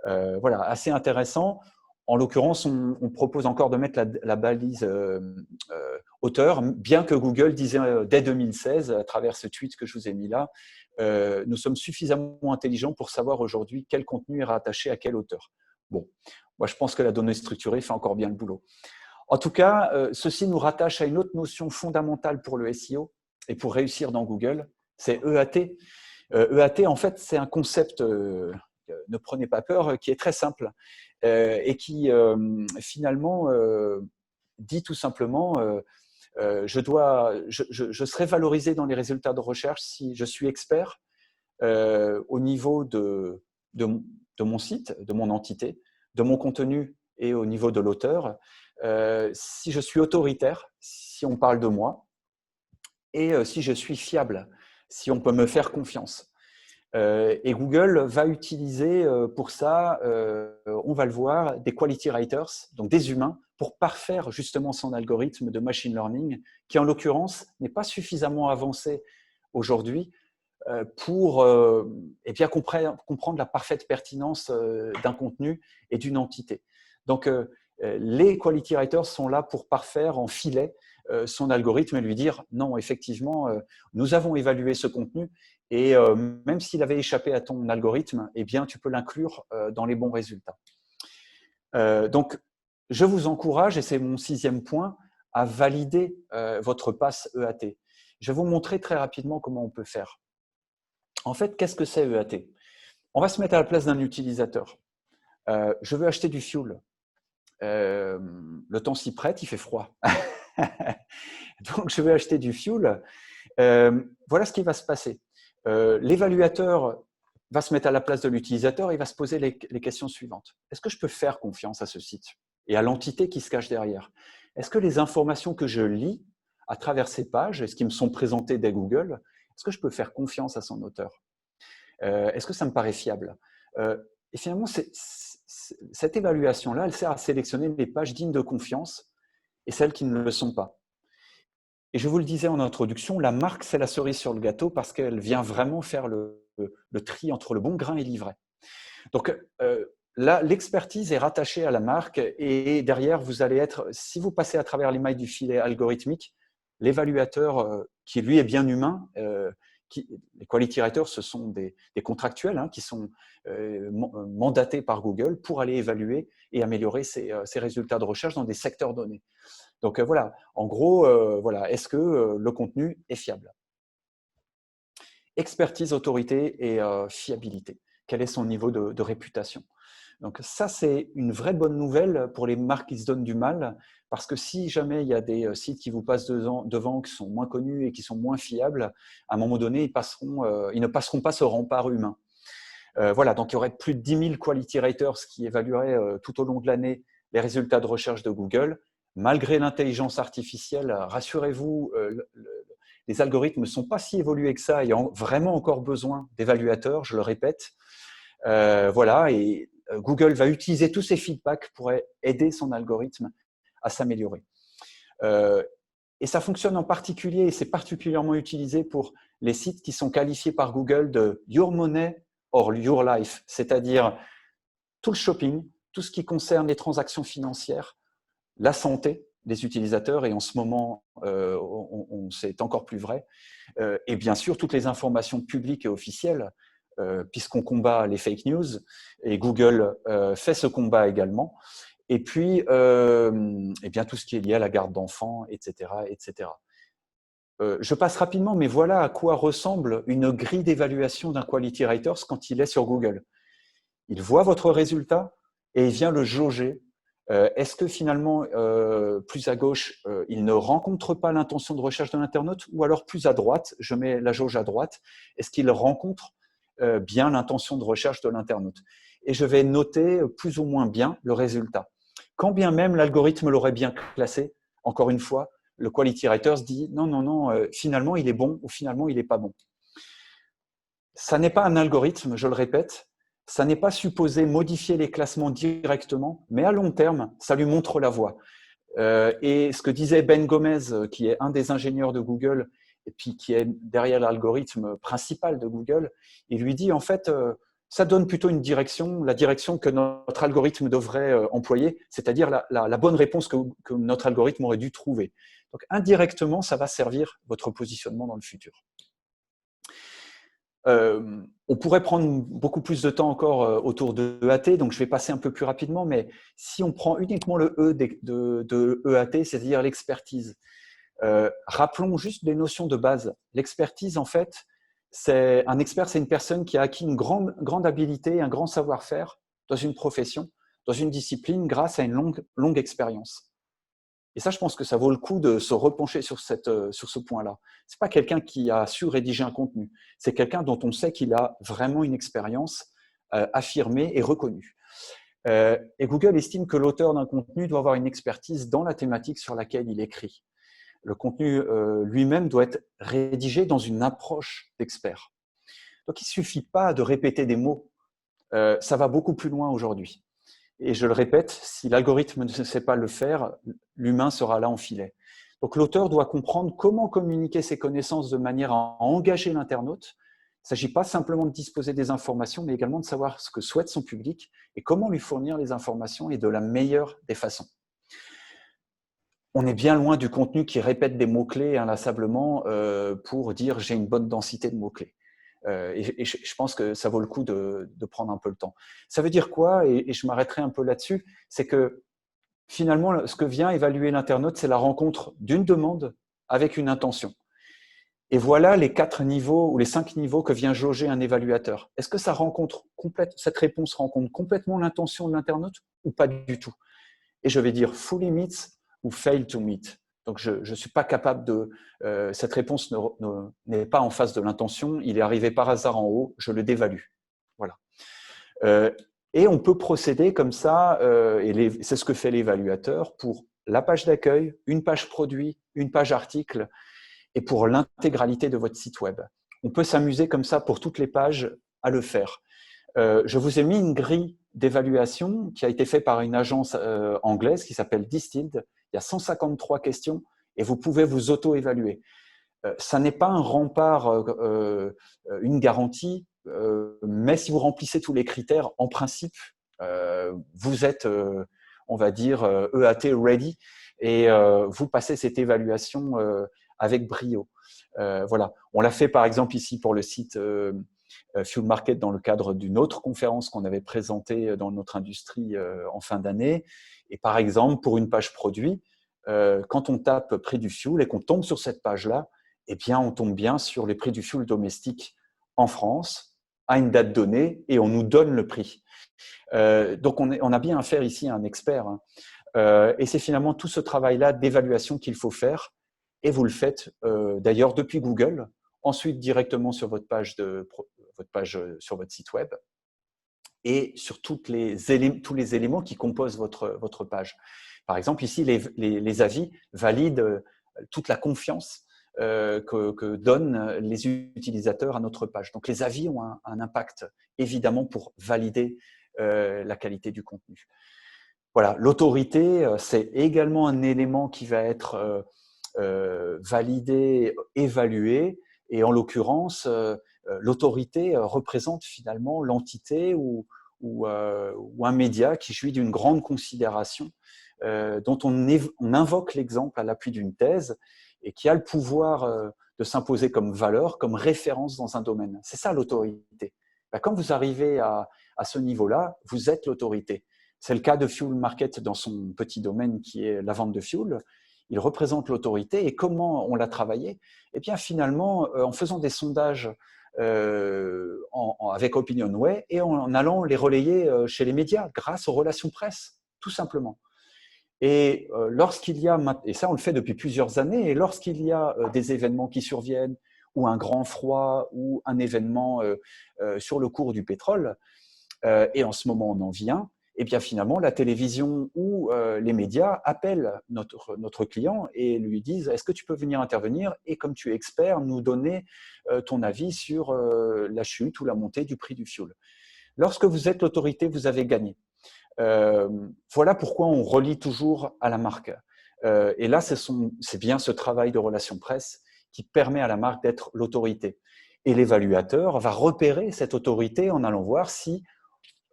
Voilà, assez intéressant. En l'occurrence, on propose encore de mettre la balise auteur, bien que Google disait dès 2016, à travers ce tweet que je vous ai mis là, nous sommes suffisamment intelligents pour savoir aujourd'hui quel contenu est rattaché à quel auteur. Bon, moi je pense que la donnée structurée fait encore bien le boulot. En tout cas, ceci nous rattache à une autre notion fondamentale pour le SEO et pour réussir dans Google, c'est EAT. EAT, en fait, c'est un concept, ne prenez pas peur, qui est très simple et qui finalement dit tout simplement je serai valorisé dans les résultats de recherche si je suis expert au niveau de mon site, de mon entité, de mon contenu et au niveau de l'auteur, si je suis autoritaire, si on parle de moi, et si je suis fiable, si on peut me faire confiance. Et Google va utiliser pour ça, on va le voir, des quality writers, donc des humains, pour parfaire justement son algorithme de machine learning, qui en l'occurrence n'est pas suffisamment avancé aujourd'hui pour bien comprendre la parfaite pertinence d'un contenu et d'une entité. Donc, les quality writers sont là pour parfaire en filet son algorithme et lui dire « Non, effectivement, nous avons évalué ce contenu et même s'il avait échappé à ton algorithme, eh bien, tu peux l'inclure dans les bons résultats. » Donc, je vous encourage, et c'est mon 6e point, à valider votre pass EAT. Je vais vous montrer très rapidement comment on peut faire. En fait, qu'est-ce que c'est EAT? On va se mettre à la place d'un utilisateur. Je veux acheter du fuel. Le temps s'y prête, il fait froid. Donc, je vais acheter du fuel. Voilà ce qui va se passer. L'évaluateur va se mettre à la place de l'utilisateur et va se poser les questions suivantes. Est-ce que je peux faire confiance à ce site et à l'entité qui se cache derrière? Est-ce que les informations que je lis à travers ces pages, et ce qui me sont présentées dès Google, est-ce que je peux faire confiance à son auteur? Est-ce que ça me paraît fiable? Et finalement, cette évaluation-là, elle sert à sélectionner les pages dignes de confiance et celles qui ne le sont pas. Et je vous le disais en introduction, la marque, c'est la cerise sur le gâteau parce qu'elle vient vraiment faire le tri entre le bon grain et l'ivraie. Donc là, l'expertise est rattachée à la marque et derrière, vous allez être, si vous passez à travers les mailles du filet algorithmique, l'évaluateur qui lui est bien humain, les quality writers, ce sont des contractuels qui sont mandatés par Google pour aller évaluer et améliorer ces résultats de recherche dans des secteurs donnés. Donc voilà, en gros, voilà, est-ce que le contenu est fiable? Expertise, autorité et fiabilité. Quel est son niveau de réputation? Donc ça, c'est une vraie bonne nouvelle pour les marques qui se donnent du mal, parce que si jamais il y a des sites qui vous passent devant, qui sont moins connus et qui sont moins fiables, à un moment donné, ils ne passeront pas ce rempart humain. Voilà, donc il y aurait plus de 10 000 quality writers qui évalueraient tout au long de l'année les résultats de recherche de Google. Malgré l'intelligence artificielle, rassurez-vous, les algorithmes ne sont pas si évolués que ça et ont vraiment encore besoin d'évaluateurs, je le répète. Voilà, et Google va utiliser tous ces feedbacks pour aider son algorithme à s'améliorer. Et ça fonctionne en particulier, et c'est particulièrement utilisé pour les sites qui sont qualifiés par Google de « Your Money » or « Your Life », c'est-à-dire tout le shopping, tout ce qui concerne les transactions financières, la santé des utilisateurs, et en ce moment, c'est encore plus vrai, et bien sûr, toutes les informations publiques et officielles, puisqu'on combat les fake news, et Google fait ce combat également. Et puis, eh bien, tout ce qui est lié à la garde d'enfants, etc., etc. Je passe rapidement, mais voilà à quoi ressemble une grille d'évaluation d'un Quality Writers quand il est sur Google. Il voit votre résultat et il vient le jauger. Est-ce que finalement, plus à gauche, il ne rencontre pas l'intention de recherche de l'internaute, ou alors plus à droite, je mets la jauge à droite, est-ce qu'il rencontre bien l'intention de recherche de l'internaute? Et je vais noter plus ou moins bien le résultat. Quand bien même l'algorithme l'aurait bien classé, encore une fois, le Quality Writers dit non, non, non, finalement il est bon ou finalement il n'est pas bon. Ça n'est pas un algorithme, je le répète, ça n'est pas supposé modifier les classements directement, mais à long terme, ça lui montre la voie. Et ce que disait Ben Gomez, qui est un des ingénieurs de Google, et puis qui est derrière l'algorithme principal de Google, il lui dit en fait, ça donne plutôt une direction, la direction que notre algorithme devrait employer, c'est-à-dire la bonne réponse que notre algorithme aurait dû trouver. Donc indirectement, ça va servir votre positionnement dans le futur. On pourrait prendre beaucoup plus de temps encore autour de EAT, donc je vais passer un peu plus rapidement, mais si on prend uniquement le E de EAT, c'est-à-dire l'expertise, rappelons juste des notions de base. L'expertise, en fait, un expert, c'est une personne qui a acquis une grande habilité, un grand savoir-faire dans une profession, dans une discipline, grâce à une longue expérience. Et ça, je pense que ça vaut le coup de se repencher sur ce point-là. Ce n'est pas quelqu'un qui a su rédiger un contenu, c'est quelqu'un dont on sait qu'il a vraiment une expérience affirmée et reconnue. Et Google estime que l'auteur d'un contenu doit avoir une expertise dans la thématique sur laquelle il écrit. Le contenu lui-même doit être rédigé dans une approche d'expert. Donc, il ne suffit pas de répéter des mots. Ça va beaucoup plus loin aujourd'hui. Et je le répète, si l'algorithme ne sait pas le faire, l'humain sera là en filet. Donc l'auteur doit comprendre comment communiquer ses connaissances de manière à engager l'internaute. Il ne s'agit pas simplement de disposer des informations, mais également de savoir ce que souhaite son public et comment lui fournir les informations et de la meilleure des façons. On est bien loin du contenu qui répète des mots-clés inlassablement pour dire « j'ai une bonne densité de mots-clés ». Et je pense que ça vaut le coup de prendre un peu le temps. Ça veut dire quoi? Et je m'arrêterai un peu là-dessus. C'est que finalement, ce que vient évaluer l'internaute, c'est la rencontre d'une demande avec une intention. Et voilà les 4 niveaux ou les 5 niveaux que vient jauger un évaluateur. Est-ce que cette réponse rencontre complètement l'intention de l'internaute ou pas du tout? Et je vais dire fully meets ou fail to meet. Donc, je ne suis pas capable de… cette réponse n'est pas en face de l'intention, il est arrivé par hasard en haut, je le dévalue. Voilà. Et on peut procéder comme ça, et c'est ce que fait l'évaluateur pour la page d'accueil, une page produit, une page article, et pour l'intégralité de votre site web. On peut s'amuser comme ça pour toutes les pages à le faire. Je vous ai mis une grille d'évaluation qui a été faite par une agence anglaise qui s'appelle Distilled. Il y a 153 questions et vous pouvez vous auto-évaluer. Ça n'est pas un rempart, une garantie, mais si vous remplissez tous les critères, en principe, vous êtes, on va dire, EAT ready et vous passez cette évaluation avec brio. Voilà. On l'a fait par exemple ici pour le site Fuel Market dans le cadre d'une autre conférence qu'on avait présentée dans notre industrie en fin d'année. Et par exemple, pour une page produit, quand on tape prix du fuel et qu'on tombe sur cette page-là, eh bien, on tombe bien sur les prix du fuel domestique en France à une date donnée et on nous donne le prix. Donc, on a bien affaire ici à un expert. Hein. Et c'est finalement tout ce travail-là d'évaluation qu'il faut faire. Et vous le faites d'ailleurs depuis Google, ensuite directement sur votre page sur votre site web et sur tous les éléments qui composent votre page. Par exemple, ici, les avis valident toute la confiance que donnent les utilisateurs à notre page. Donc, les avis ont un impact, évidemment, pour valider la qualité du contenu. Voilà, l'autorité, c'est également un élément qui va être validé, évalué, et en l'occurrence, l'autorité représente finalement l'entité ou un média qui jouit d'une grande considération, dont on invoque l'exemple à l'appui d'une thèse et qui a le pouvoir de s'imposer comme valeur, comme référence dans un domaine. C'est ça l'autorité. Ben, quand vous arrivez à ce niveau-là, vous êtes l'autorité. C'est le cas de Fuel Market dans son petit domaine qui est la vente de fuel. Il représente l'autorité. Et comment on l'a travaillé? Eh bien, finalement, en faisant des sondages avec OpinionWay et en allant les relayer chez les médias grâce aux relations presse, tout simplement. Et lorsqu'il y a, et ça on le fait depuis plusieurs années, et lorsqu'il y a des événements qui surviennent, ou un grand froid, ou un événement sur le cours du pétrole, et en ce moment on en vient, et bien finalement la télévision ou les médias appellent notre client et lui disent « Est-ce que tu peux venir intervenir et comme tu es expert, nous donner ton avis sur la chute ou la montée du prix du fioul ?» Lorsque vous êtes l'autorité, vous avez gagné. Voilà pourquoi on relie toujours à la marque. Et là, c'est bien ce travail de relation presse qui permet à la marque d'être l'autorité. Et l'évaluateur va repérer cette autorité en allant voir si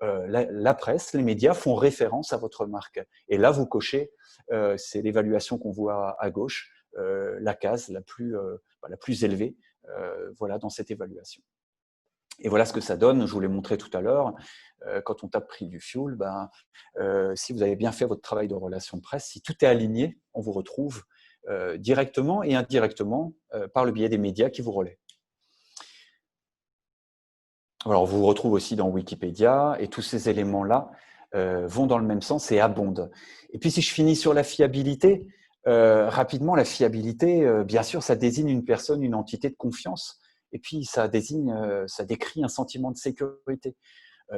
la presse, les médias font référence à votre marque. Et là, vous cochez, c'est l'évaluation qu'on voit à gauche, la case la plus élevée voilà, dans cette évaluation. Et voilà ce que ça donne, je vous l'ai montré tout à l'heure, quand on tape prix du fioul, si vous avez bien fait votre travail de relation presse, si tout est aligné, on vous retrouve directement et indirectement par le biais des médias qui vous relaient. Alors, on vous retrouve aussi dans Wikipédia et tous ces éléments-là vont dans le même sens et abondent. Et puis, si je finis sur la fiabilité, rapidement, la fiabilité, bien sûr, ça désigne une personne, une entité de confiance. Et puis, ça décrit un sentiment de sécurité.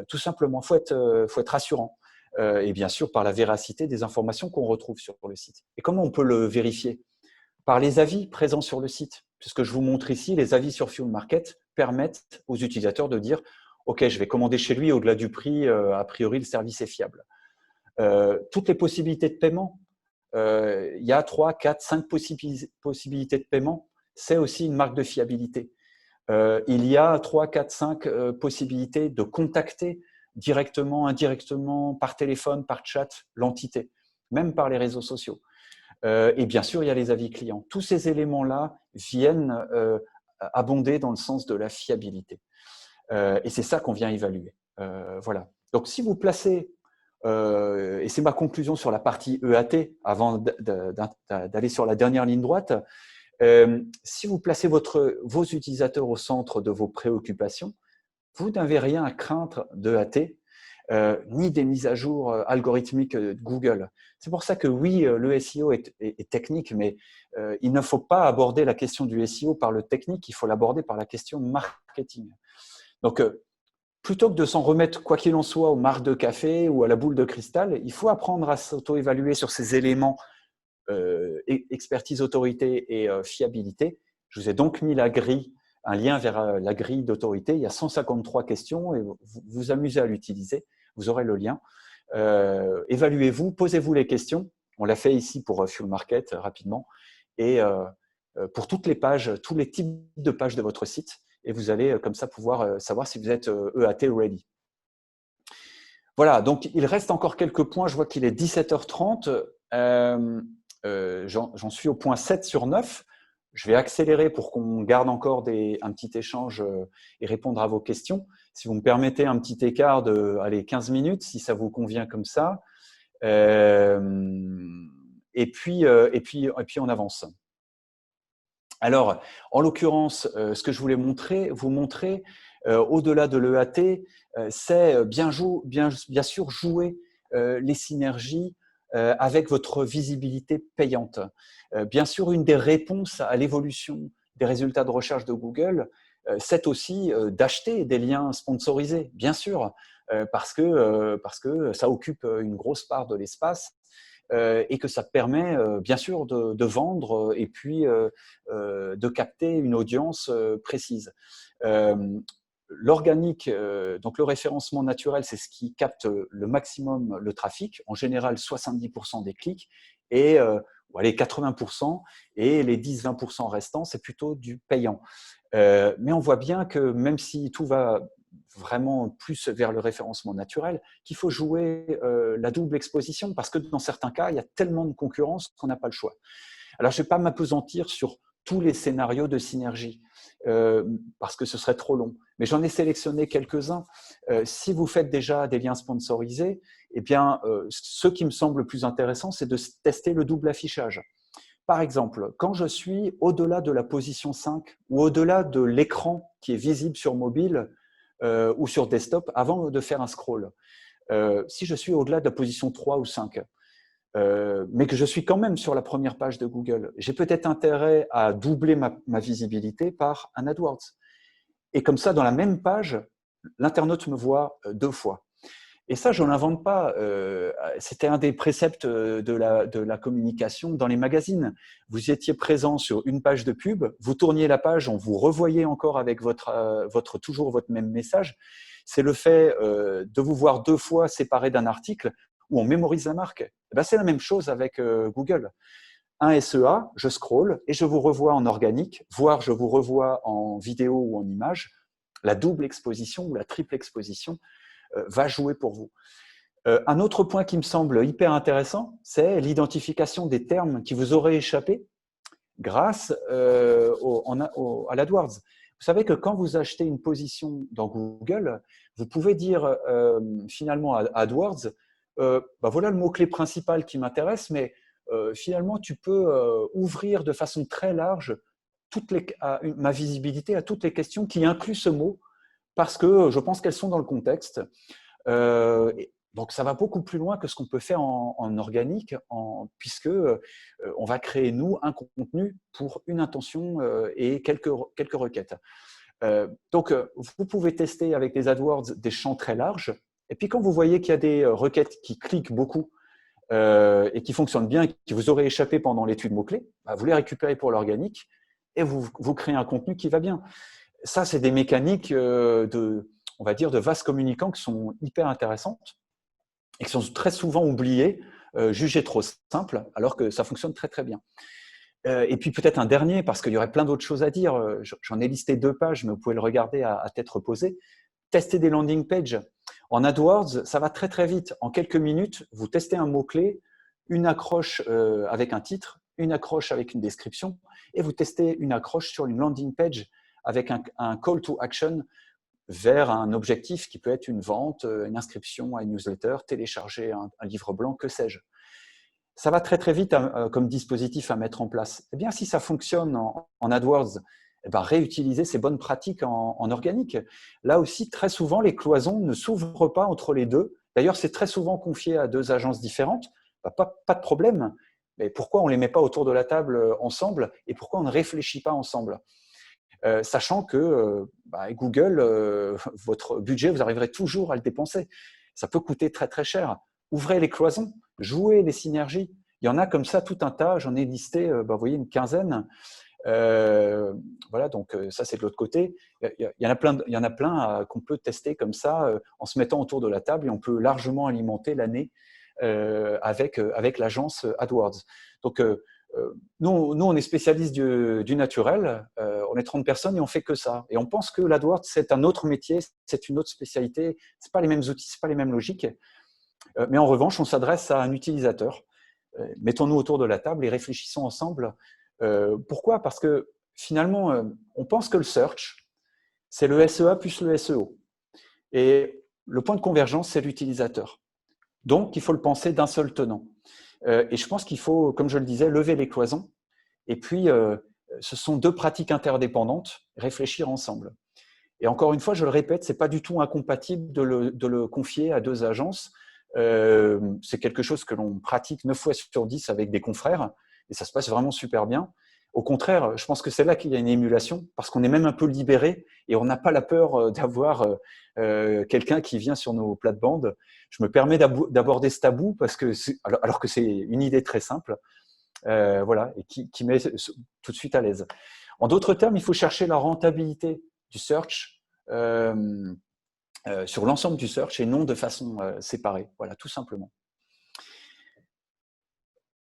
Tout simplement, il faut être rassurant. Et bien sûr, par la véracité des informations qu'on retrouve sur le site. Et comment on peut le vérifier? Par les avis présents sur le site. Puisque je vous montre ici, les avis sur Fuel Market permettent aux utilisateurs de dire « Ok, je vais commander chez lui au-delà du prix, a priori, le service est fiable. » Toutes les possibilités de paiement, il y a 3, 4, 5 possibilités de paiement. C'est aussi une marque de fiabilité. Il y a 3, 4, 5 possibilités de contacter directement, indirectement, par téléphone, par chat, l'entité, même par les réseaux sociaux. Et bien sûr, il y a les avis clients. Tous ces éléments-là viennent abonder dans le sens de la fiabilité. Et c'est ça qu'on vient évaluer. Voilà. Donc, si vous placez, et c'est ma conclusion sur la partie EAT, avant d'aller sur la dernière ligne droite, si vous placez vos utilisateurs au centre de vos préoccupations, vous n'avez rien à craindre d'EAT, ni des mises à jour algorithmiques de Google. C'est pour ça que oui, le SEO est technique, mais il ne faut pas aborder la question du SEO par le technique, il faut l'aborder par la question marketing. Donc, plutôt que de s'en remettre, quoi qu'il en soit, aux marques de café ou à la boule de cristal, il faut apprendre à s'auto-évaluer sur ces éléments expertise, autorité et fiabilité. Je vous ai donc mis un lien vers la grille d'autorité. Il y a 153 questions et vous vous amusez à l'utiliser. Vous aurez le lien. Évaluez-vous, posez-vous les questions. On l'a fait ici pour Fuel Market rapidement. Et pour toutes les pages, tous les types de pages de votre site. Et vous allez comme ça pouvoir savoir si vous êtes EAT ready. Voilà, donc il reste encore quelques points. Je vois qu'il est 17h30. J'en suis au point 7 sur 9. Je vais accélérer pour qu'on garde encore un petit échange et répondre à vos questions. Si vous me permettez un petit écart de 15 minutes, si ça vous convient comme ça. Et puis on avance. Alors, en l'occurrence, ce que je voulais vous montrer, au-delà de l'EAT, c'est bien sûr jouer les synergies avec votre visibilité payante. Bien sûr, une des réponses à l'évolution des résultats de recherche de Google, c'est aussi d'acheter des liens sponsorisés, bien sûr, parce que ça occupe une grosse part de l'espace et que ça permet bien sûr de vendre et puis de capter une audience précise. L'organique, donc le référencement naturel, c'est ce qui capte le maximum le trafic, en général 70% des clics, et allez, 80%, et les 10-20% restants, c'est plutôt du payant. Mais on voit bien que même si tout va vraiment plus vers le référencement naturel, qu'il faut jouer la double exposition, parce que dans certains cas, il y a tellement de concurrence qu'on n'a pas le choix. Alors, je ne vais pas m'appesantir sur tous les scénarios de synergie. parce que ce serait trop long. Mais j'en ai sélectionné quelques-uns. Si vous faites déjà des liens sponsorisés, eh bien, ce qui me semble le plus intéressant, c'est de tester le double affichage. Par exemple, quand je suis au-delà de la position 5 ou au-delà de l'écran qui est visible sur mobile ou sur desktop avant de faire un scroll, si je suis au-delà de la position 3 ou 5, mais que je suis quand même sur la première page de Google, j'ai peut-être intérêt à doubler ma visibilité par un AdWords. Et comme ça, dans la même page, l'internaute me voit 2 fois. Et ça, je ne l'invente pas. C'était un des préceptes de la communication dans les magazines. Vous étiez présent sur une page de pub, vous tourniez la page, on vous revoyait encore avec toujours votre même message. C'est le fait de vous voir 2 fois séparé d'un article où on mémorise la marque. Et bien, c'est la même chose avec Google. Un SEA, je scrolle et je vous revois en organique, voire je vous revois en vidéo ou en image. La double exposition ou la triple exposition va jouer pour vous. Un autre point qui me semble hyper intéressant, c'est l'identification des termes qui vous auraient échappé grâce à l'AdWords. Vous savez que quand vous achetez une position dans Google, vous pouvez dire finalement à AdWords, voilà le mot-clé principal qui m'intéresse, mais finalement, tu peux ouvrir de façon très large ma visibilité à toutes les questions qui incluent ce mot, parce que je pense qu'elles sont dans le contexte. Donc, ça va beaucoup plus loin que ce qu'on peut faire en organique, puisque on va créer, nous, un contenu pour une intention et quelques requêtes. Donc, vous pouvez tester avec les AdWords des champs très larges. Et puis, quand vous voyez qu'il y a des requêtes qui cliquent beaucoup et qui fonctionnent bien, qui vous auraient échappé pendant l'étude mots-clés, vous les récupérez pour l'organique et vous créez un contenu qui va bien. Ça, c'est des mécaniques on va dire, de vases communicants qui sont hyper intéressantes et qui sont très souvent oubliées, jugées trop simples, alors que ça fonctionne très, très bien. Et puis peut-être un dernier, parce qu'il y aurait plein d'autres choses à dire. J'en ai listé 2 pages, mais vous pouvez le regarder à tête reposée. Tester des landing pages. En AdWords, ça va très, très vite. En quelques minutes, vous testez un mot-clé, une accroche avec un titre, une accroche avec une description, et vous testez une accroche sur une landing page avec un call to action vers un objectif qui peut être une vente, une inscription à une newsletter, télécharger un livre blanc, que sais-je. Ça va très très vite comme dispositif à mettre en place. Eh bien, si ça fonctionne en AdWords, réutiliser ces bonnes pratiques en organique. Là aussi, très souvent, les cloisons ne s'ouvrent pas entre les deux. D'ailleurs, c'est très souvent confié à 2 agences différentes. Pas de problème. Mais pourquoi on ne les met pas autour de la table ensemble et pourquoi on ne réfléchit pas ensemble ? Sachant que Google, votre budget, vous arriverez toujours à le dépenser. Ça peut coûter très très cher. Ouvrez les cloisons, jouez les synergies. Il y en a comme ça tout un tas. J'en ai listé, vous voyez, une quinzaine. Voilà, donc ça c'est de l'autre côté. Il y en a plein qu'on peut tester comme ça en se mettant autour de la table et on peut largement alimenter l'année avec l'agence AdWords. Donc nous, on est spécialistes du naturel, on est 30 personnes et on fait que ça. Et on pense que l'AdWords, c'est un autre métier, c'est une autre spécialité, ce pas les mêmes outils, ce pas les mêmes logiques. Mais en revanche, on s'adresse à un utilisateur. Mettons-nous autour de la table et réfléchissons ensemble. Pourquoi ? Parce que finalement, on pense que le search, c'est le SEA plus le SEO. Et le point de convergence, c'est l'utilisateur. Donc, il faut le penser d'un seul tenant. Et je pense qu'il faut, comme je le disais, lever les cloisons. Et puis, ce sont 2 pratiques interdépendantes, réfléchir ensemble. Et encore une fois, je le répète, ce n'est pas du tout incompatible de le confier à 2 agences. C'est quelque chose que l'on pratique 9 fois sur 10 avec des confrères, et ça se passe vraiment super bien. Au contraire, je pense que c'est là qu'il y a une émulation, parce qu'on est même un peu libéré et on n'a pas la peur d'avoir quelqu'un qui vient sur nos plates-bandes. Je me permets d'aborder ce tabou, parce que alors que c'est une idée très simple, voilà, et qui met tout de suite à l'aise. En d'autres termes, il faut chercher la rentabilité du search sur l'ensemble du search et non de façon séparée. Voilà, tout simplement.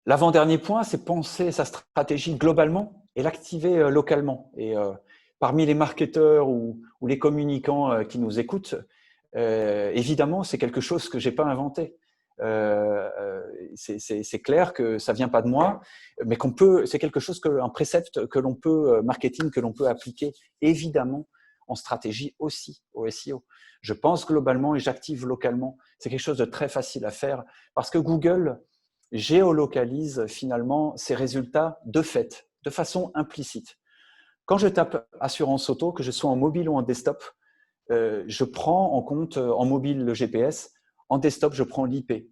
L'avant-dernier point, c'est penser sa stratégie globalement et l'activer localement. Et parmi les marketeurs ou les communicants qui nous écoutent, évidemment, c'est quelque chose que je n'ai pas inventé. C'est clair que ça vient pas de moi, mais c'est quelque chose un précepte que l'on peut marketing que l'on peut appliquer évidemment en stratégie aussi au SEO. Je pense globalement et j'active localement. C'est quelque chose de très facile à faire parce que Google géolocalise finalement ses résultats de fait, de façon implicite. Quand je tape assurance auto, que je sois en mobile ou en desktop, je prends en compte en mobile le GPS, en desktop je prends l'IP.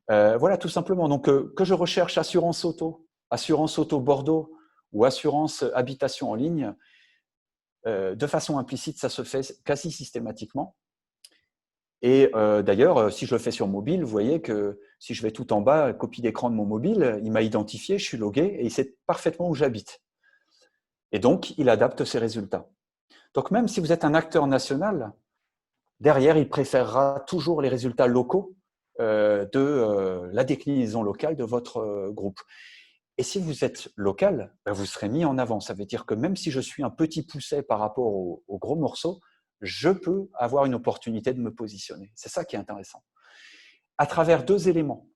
Voilà, tout simplement. Donc, que je recherche assurance auto Bordeaux ou assurance habitation en ligne, de façon implicite, ça se fait quasi systématiquement. Et d'ailleurs, si je le fais sur mobile, vous voyez que si je vais tout en bas, copie d'écran de mon mobile, il m'a identifié, je suis logué et il sait parfaitement où j'habite. Et donc, il adapte ses résultats. Donc, même si vous êtes un acteur national, derrière, il préférera toujours les résultats locaux de la déclinaison locale de votre groupe. Et si vous êtes local, vous serez mis en avant. Ça veut dire que même si je suis un petit pousset par rapport au gros morceau, je peux avoir une opportunité de me positionner. C'est ça qui est intéressant. À travers deux éléments.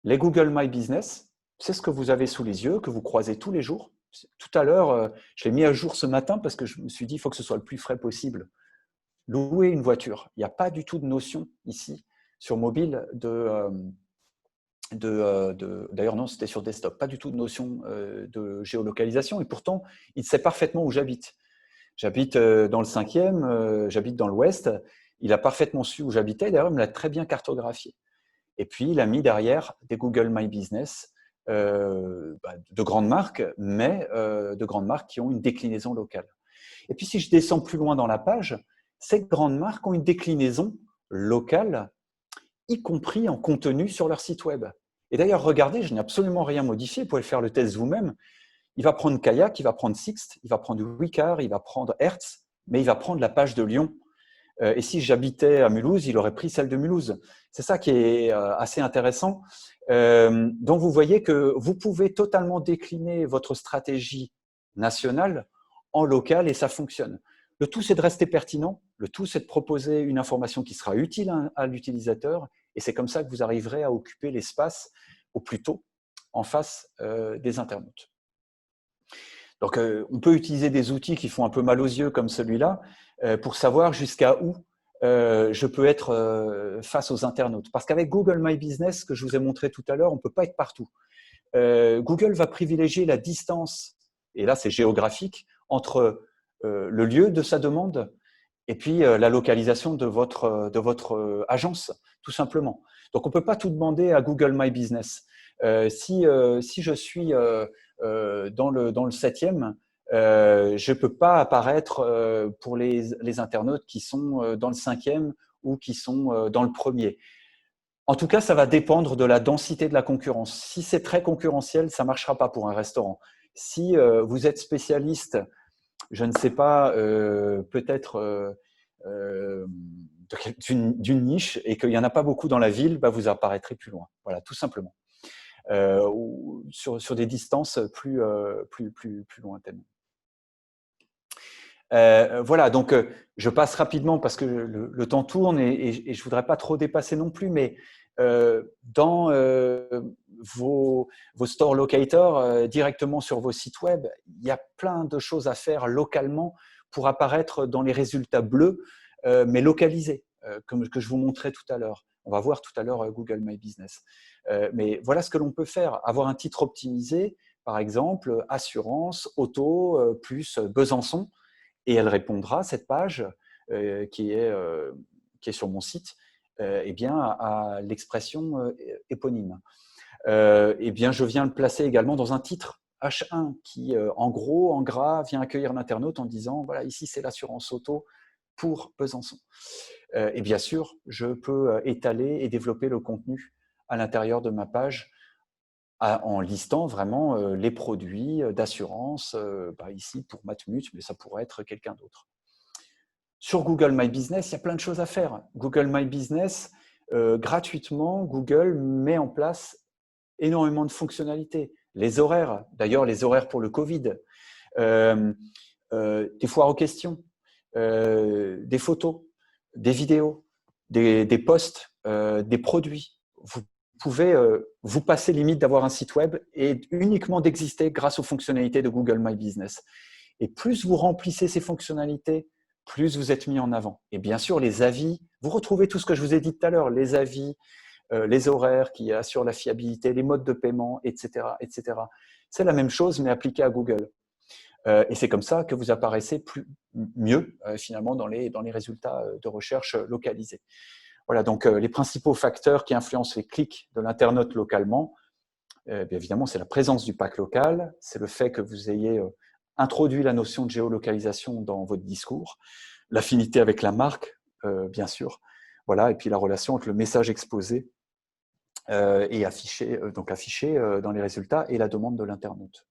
Les Google My Business, c'est ce que vous avez sous les yeux, que vous croisez tous les jours. Tout à l'heure, je l'ai mis à jour ce matin parce que je me suis dit, il faut que ce soit le plus frais possible. Louer une voiture, il n'y a pas du tout de notion ici sur mobile d'ailleurs non, c'était sur desktop, pas du tout de notion de géolocalisation et pourtant, il sait parfaitement où j'habite. J'habite dans le 5e, j'habite dans l'Ouest, il a parfaitement su où j'habitais, d'ailleurs il me l'a très bien cartographié. Et puis, il a mis derrière des Google My Business de grandes marques, mais de grandes marques qui ont une déclinaison locale. Et puis, si je descends plus loin dans la page, ces grandes marques ont une déclinaison locale, y compris en contenu sur leur site web. Et d'ailleurs, regardez, je n'ai absolument rien modifié, vous pouvez faire le test vous-même. Il va prendre Kayak, il va prendre Sixt, il va prendre Wicar, il va prendre Hertz, mais il va prendre la page de Lyon. Et si j'habitais à Mulhouse, il aurait pris celle de Mulhouse. C'est ça qui est assez intéressant. Donc, vous voyez que vous pouvez totalement décliner votre stratégie nationale en local et ça fonctionne. Le tout, c'est de rester pertinent. Le tout, c'est de proposer une information qui sera utile à l'utilisateur. Et c'est comme ça que vous arriverez à occuper l'espace au plus tôt en face des internautes. Donc, on peut utiliser des outils qui font un peu mal aux yeux comme celui-là pour savoir jusqu'à où je peux être face aux internautes. Parce qu'avec Google My Business, que je vous ai montré tout à l'heure, on ne peut pas être partout. Google va privilégier la distance, et là c'est géographique, entre le lieu de sa demande et puis la localisation de votre agence, tout simplement. Donc, on ne peut pas tout demander à Google My Business. Si je suis dans le 7e, je ne peux pas apparaître pour les internautes qui sont dans le 5e ou qui sont dans le 1er. En tout cas, ça va dépendre de la densité de la concurrence. Si c'est très concurrentiel, ça ne marchera pas pour un restaurant. Si vous êtes spécialiste, je ne sais pas, peut-être d'une niche et qu'il n'y en a pas beaucoup dans la ville, bah, vous apparaîtrez plus loin. Voilà, tout simplement. Ou sur des distances plus lointaines. Voilà, donc je passe rapidement parce que le temps tourne et je ne voudrais pas trop dépasser non plus, mais dans vos store locators, directement sur vos sites web, il y a plein de choses à faire localement pour apparaître dans les résultats bleus, mais localisés, comme que je vous montrais tout à l'heure. On va voir tout à l'heure Google My Business. Mais voilà ce que l'on peut faire. Avoir un titre optimisé, par exemple, assurance, auto, plus Besançon, et elle répondra, cette page qui est sur mon site, eh bien, à l'expression éponyme. Eh bien, je viens le placer également dans un titre H1 qui, en gros, en gras, vient accueillir l'internaute en disant, voilà, ici, c'est l'assurance auto pour Besançon. Et bien sûr, je peux étaler et développer le contenu à l'intérieur de ma page en listant vraiment les produits d'assurance, ici pour Matmut, mais ça pourrait être quelqu'un d'autre. Sur Google My Business, il y a plein de choses à faire. Google My Business, gratuitement, Google met en place énormément de fonctionnalités. Les horaires, d'ailleurs les horaires pour le Covid, des foires aux questions, des photos, des vidéos, des posts des produits. Vous pouvez vous passer limite d'avoir un site web et uniquement d'exister grâce aux fonctionnalités de Google My Business. Et plus vous remplissez ces fonctionnalités, plus vous êtes mis en avant. Et bien sûr, les avis, vous retrouvez tout ce que je vous ai dit tout à l'heure, les avis, les horaires qui assurent la fiabilité, les modes de paiement, etc., etc. C'est la même chose, mais appliquée à Google. Et c'est comme ça que vous apparaissez mieux, finalement, dans les résultats de recherche localisés. Voilà, donc les principaux facteurs qui influencent les clics de l'internaute localement, bien évidemment, c'est la présence du pack local, c'est le fait que vous ayez introduit la notion de géolocalisation dans votre discours, l'affinité avec la marque, bien sûr, voilà, et puis la relation entre le message exposé et affiché dans les résultats et la demande de l'internaute.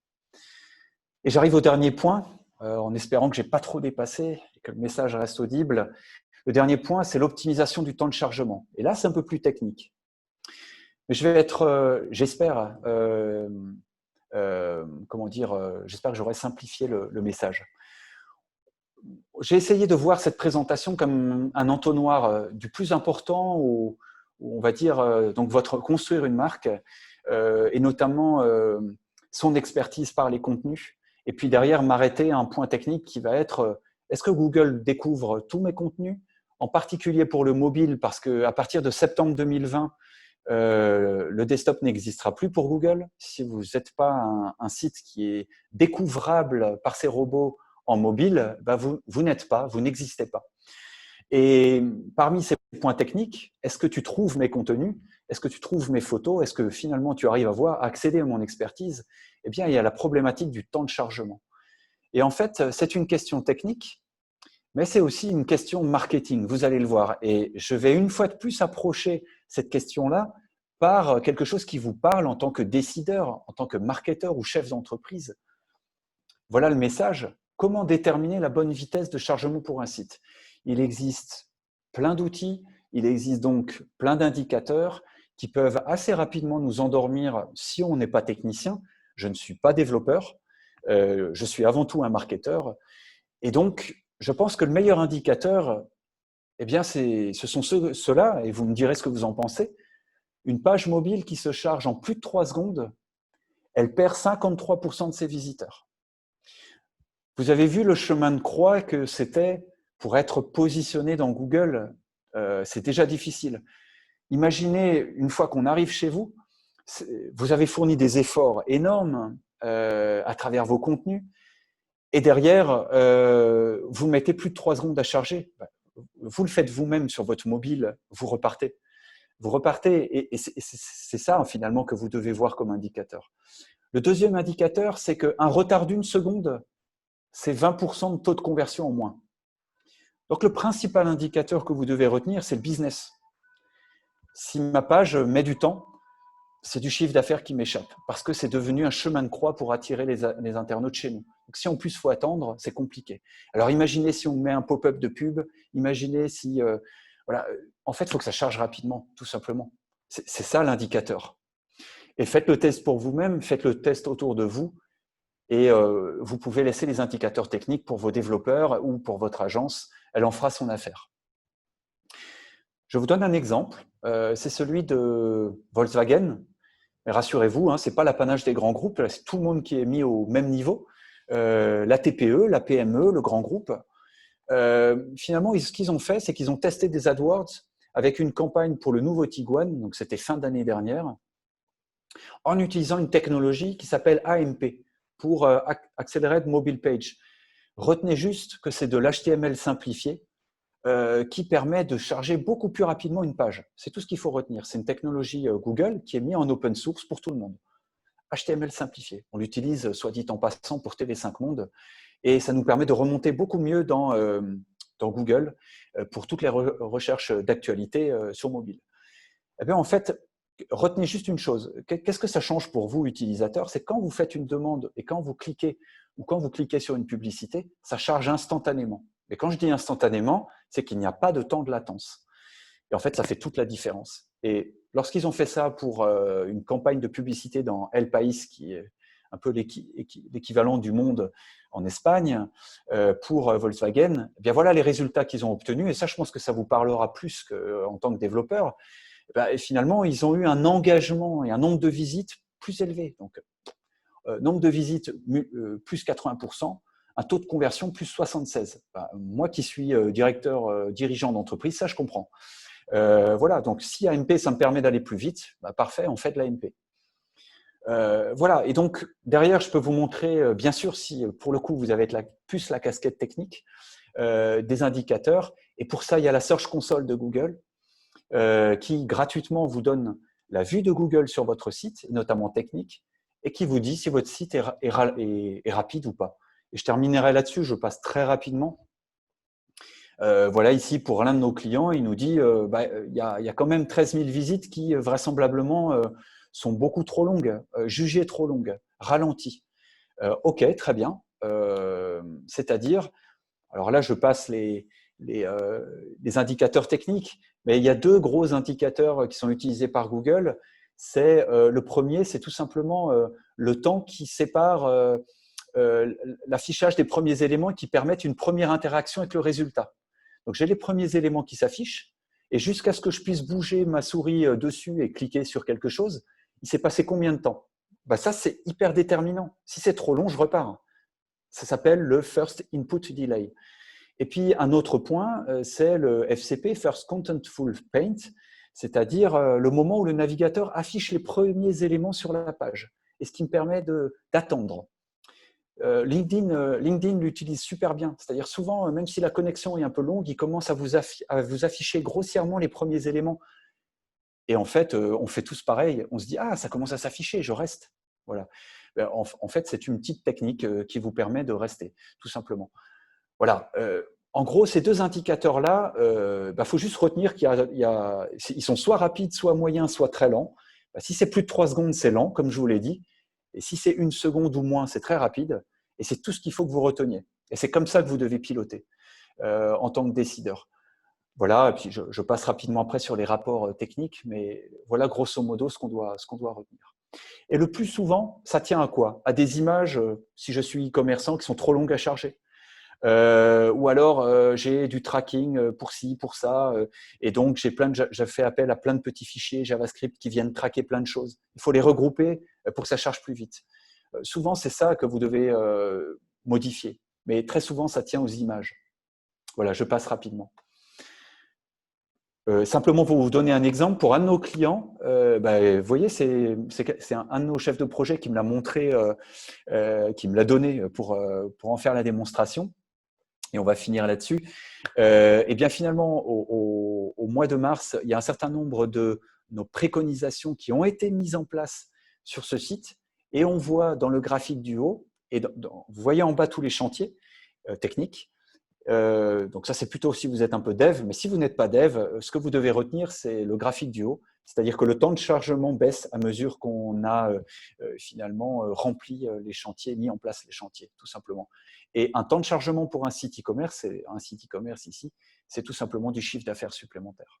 Et j'arrive au dernier point, en espérant que je n'ai pas trop dépassé et que le message reste audible. Le dernier point, c'est l'optimisation du temps de chargement. Et là, c'est un peu plus technique. Mais je vais être, j'espère, j'espère que j'aurai simplifié le message. J'ai essayé de voir cette présentation comme un entonnoir du plus important où on va dire, donc construire une marque et notamment son expertise par les contenus. Et puis derrière, m'arrêter à un point technique qui va être, est-ce que Google découvre tous mes contenus, en particulier pour le mobile, parce qu'à partir de septembre 2020, le desktop n'existera plus pour Google. Si vous n'êtes pas un site qui est découvrable par ces robots en mobile, bah vous n'êtes pas, vous n'existez pas. Et parmi ces points techniques, est-ce que tu trouves mes contenus? Est-ce que tu trouves mes photos? Est-ce que finalement tu arrives à accéder à mon expertise? Eh bien, il y a la problématique du temps de chargement. Et en fait, c'est une question technique, mais c'est aussi une question marketing, vous allez le voir. Et je vais une fois de plus approcher cette question-là par quelque chose qui vous parle en tant que décideur, en tant que marketeur ou chef d'entreprise. Voilà le message. Comment déterminer la bonne vitesse de chargement pour un site? Il existe plein d'outils, il existe donc plein d'indicateurs qui peuvent assez rapidement nous endormir si on n'est pas technicien. Je ne suis pas développeur, je suis avant tout un marketeur. Et donc, je pense que le meilleur indicateur, eh bien, ce sont ceux-là, et vous me direz ce que vous en pensez. Une page mobile qui se charge en plus de 3 secondes, elle perd 53% de ses visiteurs. Vous avez vu le chemin de croix que c'était pour être positionné dans Google, c'est déjà difficile. Imaginez, une fois qu'on arrive chez vous, vous avez fourni des efforts énormes à travers vos contenus, et derrière, vous mettez plus de 3 secondes à charger. Vous le faites vous-même sur votre mobile, vous repartez. Vous repartez, et c'est ça finalement que vous devez voir comme indicateur. Le deuxième indicateur, c'est qu'un retard d'1 seconde, c'est 20% de taux de conversion en moins. Donc, le principal indicateur que vous devez retenir, c'est le business. Si ma page met du temps, c'est du chiffre d'affaires qui m'échappe parce que c'est devenu un chemin de croix pour attirer les internautes chez nous. Donc, si en plus il faut attendre, c'est compliqué. Alors, imaginez si on met un pop-up de pub, imaginez si… voilà, en fait, il faut que ça charge rapidement, tout simplement. C'est ça l'indicateur. Et faites le test pour vous-même, faites le test autour de vous. Et vous pouvez laisser les indicateurs techniques pour vos développeurs ou pour votre agence. Elle en fera son affaire. Je vous donne un exemple. C'est celui de Volkswagen. Mais rassurez-vous, ce n'est pas l'apanage des grands groupes. C'est tout le monde qui est mis au même niveau. La TPE, la PME, le grand groupe. Finalement, ce qu'ils ont fait, c'est qu'ils ont testé des AdWords avec une campagne pour le nouveau Tiguan. Donc, c'était fin d'année dernière, en utilisant une technologie qui s'appelle AMP. Pour Accelerated Mobile Page. Retenez juste que c'est de l'HTML simplifié qui permet de charger beaucoup plus rapidement une page. C'est tout ce qu'il faut retenir. C'est une technologie Google qui est mise en open source pour tout le monde. HTML simplifié. On l'utilise, soit dit en passant, pour TV5 Monde et ça nous permet de remonter beaucoup mieux dans Google pour toutes les recherches d'actualité sur mobile. Eh bien, en fait, retenez juste une chose. Qu'est-ce que ça change pour vous, utilisateurs? C'est quand vous faites une demande et quand vous cliquez ou quand vous cliquez sur une publicité, ça charge instantanément. Mais quand je dis instantanément, c'est qu'il n'y a pas de temps de latence. Et en fait, ça fait toute la différence. Et lorsqu'ils ont fait ça pour une campagne de publicité dans El País, qui est un peu l'équivalent du Monde en Espagne pour Volkswagen. Eh bien voilà les résultats qu'ils ont obtenus. Et ça, je pense que ça vous parlera plus qu'en tant que développeur. Et finalement, ils ont eu un engagement et un nombre de visites plus élevé. Donc, nombre de visites plus 80%, un taux de conversion plus 76. Moi qui suis dirigeant d'entreprise, ça je comprends. Voilà, donc si AMP, ça me permet d'aller plus vite, parfait, on fait de l'AMP. Voilà, et donc derrière, je peux vous montrer, bien sûr, si pour le coup, vous avez plus la casquette technique, des indicateurs. Et pour ça, il y a la Search Console de Google qui gratuitement vous donne la vue de Google sur votre site, notamment technique, et qui vous dit si votre site est rapide ou pas. Et je terminerai là-dessus, je passe très rapidement. Voilà, ici, pour l'un de nos clients, il nous dit il y a quand même 13 000 visites qui, vraisemblablement, sont beaucoup trop longues, jugées trop longues, ralenties. OK, très bien. C'est-à-dire, alors là, je passe les indicateurs techniques, mais il y a deux gros indicateurs qui sont utilisés par Google. C'est le premier, c'est tout simplement le temps qui sépare l'affichage des premiers éléments qui permettent une première interaction avec le résultat. Donc, j'ai les premiers éléments qui s'affichent et jusqu'à ce que je puisse bouger ma souris dessus et cliquer sur quelque chose, il s'est passé combien de temps? Ça, c'est hyper déterminant. Si c'est trop long, je repars. Ça s'appelle le First Input Delay. Et puis, un autre point, c'est le FCP, First Contentful Paint, c'est-à-dire le moment où le navigateur affiche les premiers éléments sur la page, et ce qui me permet d'attendre. LinkedIn l'utilise super bien, c'est-à-dire souvent, même si la connexion est un peu longue, il commence à vous afficher grossièrement les premiers éléments. Et en fait, on fait tous pareil, on se dit « Ah, ça commence à s'afficher, je reste ». Voilà. En fait, c'est une petite technique qui vous permet de rester, tout simplement. Voilà. En gros, ces deux indicateurs-là, faut juste retenir ils sont soit rapides, soit moyens, soit très lents. Si c'est plus de 3 secondes, c'est lent, comme je vous l'ai dit. Et si c'est 1 seconde ou moins, c'est très rapide. Et c'est tout ce qu'il faut que vous reteniez. Et c'est comme ça que vous devez piloter en tant que décideur. Voilà, et puis je passe rapidement après sur les rapports techniques, mais voilà grosso modo ce qu'on doit retenir. Et le plus souvent, ça tient à quoi? À des images, si je suis e-commerçant, qui sont trop longues à charger. Ou alors j'ai du tracking pour ci, pour ça, et donc j'ai fait appel à plein de petits fichiers JavaScript qui viennent traquer plein de choses. Il faut les regrouper pour que ça charge plus vite. Souvent, c'est ça que vous devez modifier, mais très souvent, ça tient aux images. Voilà, je passe rapidement. Simplement pour vous donner un exemple, pour un de nos clients, vous voyez, c'est un de nos chefs de projet qui me l'a montré, qui me l'a donné pour en faire la démonstration. Et on va finir là-dessus. Et bien finalement, au mois de mars, il y a un certain nombre de nos préconisations qui ont été mises en place sur ce site. Et on voit dans le graphique du haut, et vous voyez en bas tous les chantiers techniques. Donc ça, c'est plutôt si vous êtes un peu dev. Mais si vous n'êtes pas dev, ce que vous devez retenir, c'est le graphique du haut. C'est-à-dire que le temps de chargement baisse à mesure qu'on a finalement rempli les chantiers, mis en place les chantiers, tout simplement. Et un temps de chargement pour un site e-commerce, ici, c'est tout simplement du chiffre d'affaires supplémentaire.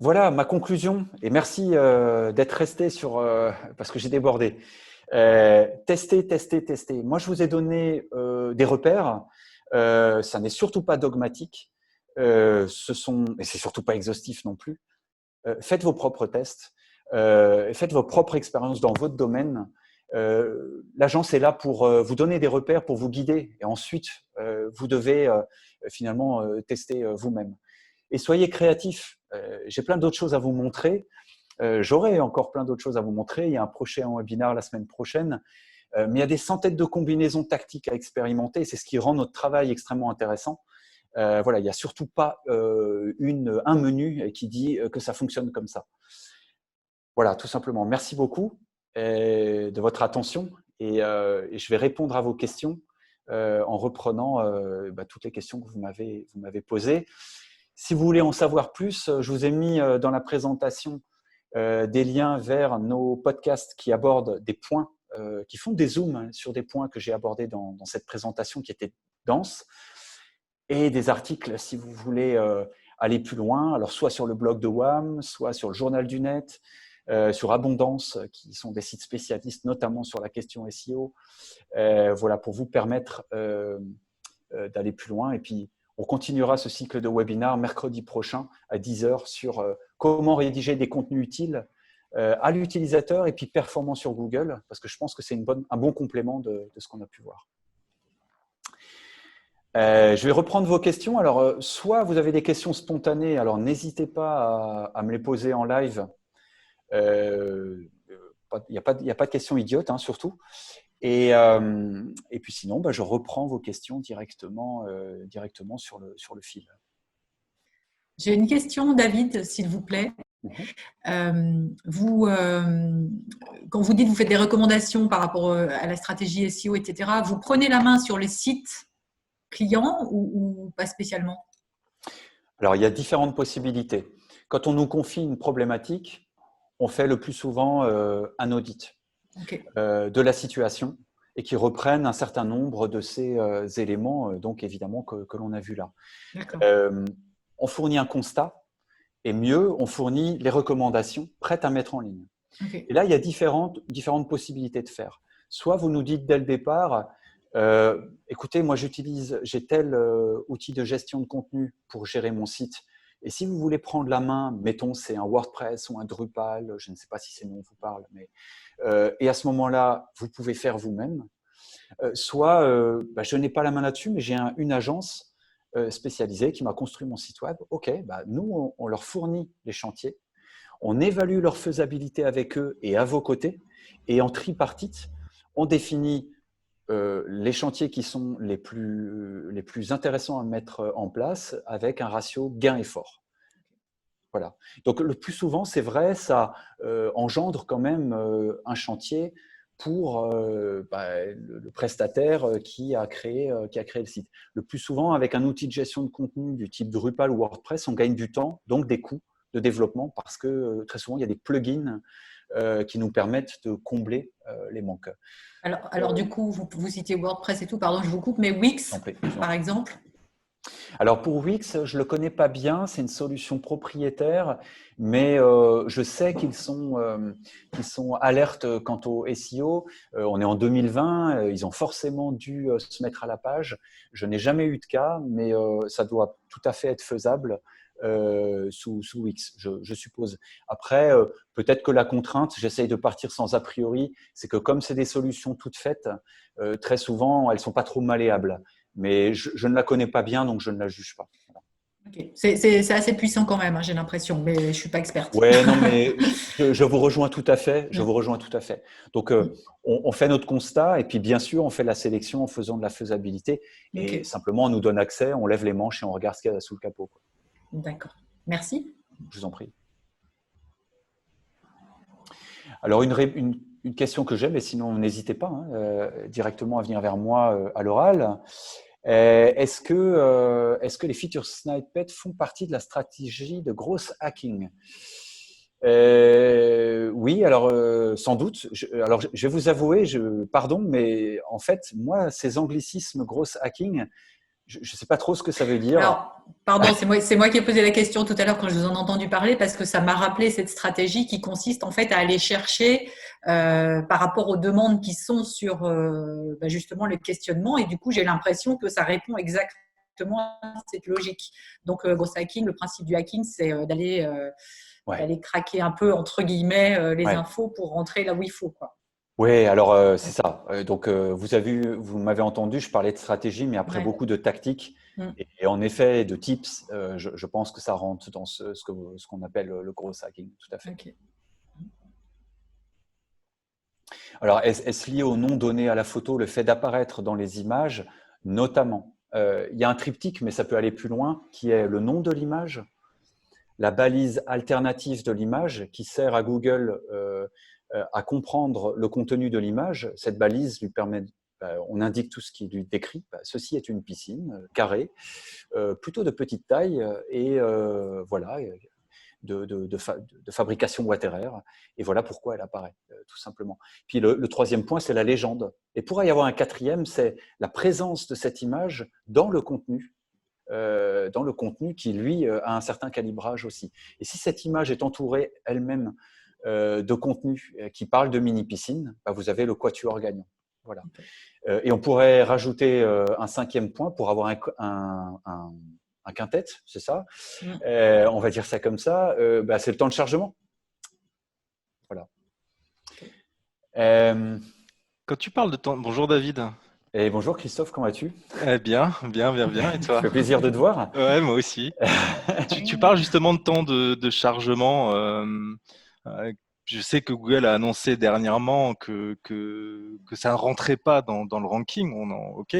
Voilà ma conclusion. Et merci d'être resté parce que j'ai débordé. Tester, tester, tester. Moi, je vous ai donné des repères. Ça n'est surtout pas dogmatique. Et c'est surtout pas exhaustif non plus. Faites vos propres tests. Faites vos propres expériences dans votre domaine. L'agence est là pour vous donner des repères, pour vous guider. Et ensuite, vous devez finalement tester vous-même. Et soyez créatifs. J'ai plein d'autres choses à vous montrer. J'aurai encore plein d'autres choses à vous montrer. Il y a un prochain webinaire la semaine prochaine. Mais il y a des centaines de combinaisons tactiques à expérimenter. C'est ce qui rend notre travail extrêmement intéressant. Voilà, il n'y a surtout pas un menu qui dit que ça fonctionne comme ça. Voilà, tout simplement. Merci beaucoup de votre attention et je vais répondre à vos questions en reprenant toutes les questions que vous m'avez posées. Si vous voulez en savoir plus, je vous ai mis dans la présentation des liens vers nos podcasts qui abordent des points, qui font des zooms sur des points que j'ai abordés dans cette présentation qui était dense, et des articles si vous voulez aller plus loin, alors soit sur le blog de WAM, soit sur le Journal du Net, sur Abondance, qui sont des sites spécialistes, notamment sur la question SEO. Voilà, pour vous permettre d'aller plus loin. Et puis, on continuera ce cycle de webinaires mercredi prochain à 10 h sur comment rédiger des contenus utiles à l'utilisateur et puis performant sur Google, parce que je pense que c'est un bon complément de ce qu'on a pu voir. Je vais reprendre vos questions. Alors, soit vous avez des questions spontanées, alors n'hésitez pas à me les poser en live. Il n'y a pas de questions idiotes, hein, surtout. Et puis sinon, je reprends vos questions directement sur le fil. J'ai une question, David, s'il vous plaît. Quand vous dites, vous faites des recommandations par rapport à la stratégie SEO, etc., vous prenez la main sur les sites clients ou pas spécialement? Alors, il y a différentes possibilités. Quand on nous confie une problématique, on fait le plus souvent un audit de la situation et qui reprennent un certain nombre de ces éléments, donc évidemment, que l'on a vu là. On fournit un constat et mieux, on fournit les recommandations prêtes à mettre en ligne. Et là, il y a différentes possibilités de faire. Soit vous nous dites dès le départ, écoutez, moi j'ai tel outil de gestion de contenu pour gérer mon site. Et si vous voulez prendre la main, mettons c'est un WordPress ou un Drupal, je ne sais pas si ces noms vous parlent, mais et à ce moment-là, vous pouvez faire vous-même. Soit je n'ai pas la main là-dessus, mais j'ai une agence spécialisée qui m'a construit mon site web. Ok, nous on leur fournit les chantiers, on évalue leur faisabilité avec eux et à vos côtés, et en tripartite, on définit les chantiers qui sont les plus intéressants à mettre en place avec un ratio gain-effort. Voilà. Donc le plus souvent, c'est vrai, ça engendre quand même un chantier pour le prestataire qui a créé le site. Le plus souvent, avec un outil de gestion de contenu du type Drupal ou WordPress, on gagne du temps, donc des coûts de développement, parce que très souvent, il y a des plugins qui nous permettent de combler les manques. Alors du coup, vous citez WordPress et tout, pardon, je vous coupe, mais Wix, par exemple? Alors pour Wix, je ne le connais pas bien, c'est une solution propriétaire, mais je sais qu'ils sont alertes quant au SEO. On est en 2020, ils ont forcément dû se mettre à la page. Je n'ai jamais eu de cas, mais ça doit tout à fait être faisable sous Wix, je suppose. Après, peut-être que la contrainte, j'essaye de partir sans a priori, c'est que comme c'est des solutions toutes faites, très souvent, elles ne sont pas trop malléables. Mais je ne la connais pas bien, donc je ne la juge pas. Voilà. Okay. C'est assez puissant quand même, hein, j'ai l'impression, mais je ne suis pas experte. Ouais, non, mais je vous rejoins tout à fait. Je vous rejoins tout à fait. Donc, on fait notre constat et puis, bien sûr, on fait la sélection en faisant de la faisabilité. Et simplement, on nous donne accès, on lève les manches et on regarde ce qu'il y a sous le capot. D'accord. Merci. Je vous en prie. Alors, une question que j'ai, mais sinon, n'hésitez pas directement à venir vers moi à l'oral. Est-ce que les feature snippets font partie de la stratégie de growth hacking? Oui, alors sans doute. Alors, je vais vous avouer, pardon, mais en fait, moi, ces anglicismes growth hacking, je ne sais pas trop ce que ça veut dire. Alors, pardon, c'est moi qui ai posé la question tout à l'heure quand je vous en ai entendu parler parce que ça m'a rappelé cette stratégie qui consiste en fait à aller chercher par rapport aux demandes qui sont sur justement le questionnement et du coup j'ai l'impression que ça répond exactement à cette logique. Donc growth hacking, le principe du hacking, c'est d'aller craquer un peu entre guillemets les infos pour rentrer là où il faut, quoi. Oui, alors c'est ça. Donc vous m'avez entendu, je parlais de stratégie, mais après beaucoup de tactiques et en effet de tips. Je pense que ça rentre dans ce qu'on appelle le growth hacking, tout à fait. Okay. Alors est-ce lié au nom donné à la photo, le fait d'apparaître dans les images, notamment? Il y a un triptyque, mais ça peut aller plus loin, qui est le nom de l'image, la balise alternative de l'image qui sert à Google à comprendre le contenu de l'image. Cette balise lui permet, on indique tout ce qui lui décrit. Ceci est une piscine carrée, plutôt de petite taille et voilà, de fabrication water-air. Et voilà pourquoi elle apparaît, tout simplement. Puis le troisième point, c'est la légende. Et pourrait y avoir un quatrième, c'est la présence de cette image dans le contenu qui, lui, a un certain calibrage aussi. Et si cette image est entourée elle-même de contenu qui parle de mini-piscine, vous avez le quatuor gagnant. Voilà. Et on pourrait rajouter un 5e point pour avoir un quintet, c'est ça. On va dire ça comme ça. C'est le temps de chargement. Voilà. Quand tu parles de temps… Bonjour David. Et bonjour Christophe, comment vas-tu? Bien. Et toi? Ça fait plaisir de te voir. Ouais, moi aussi. Tu parles justement de temps de chargement. Je sais que Google a annoncé dernièrement que ça ne rentrait pas dans le ranking. OK.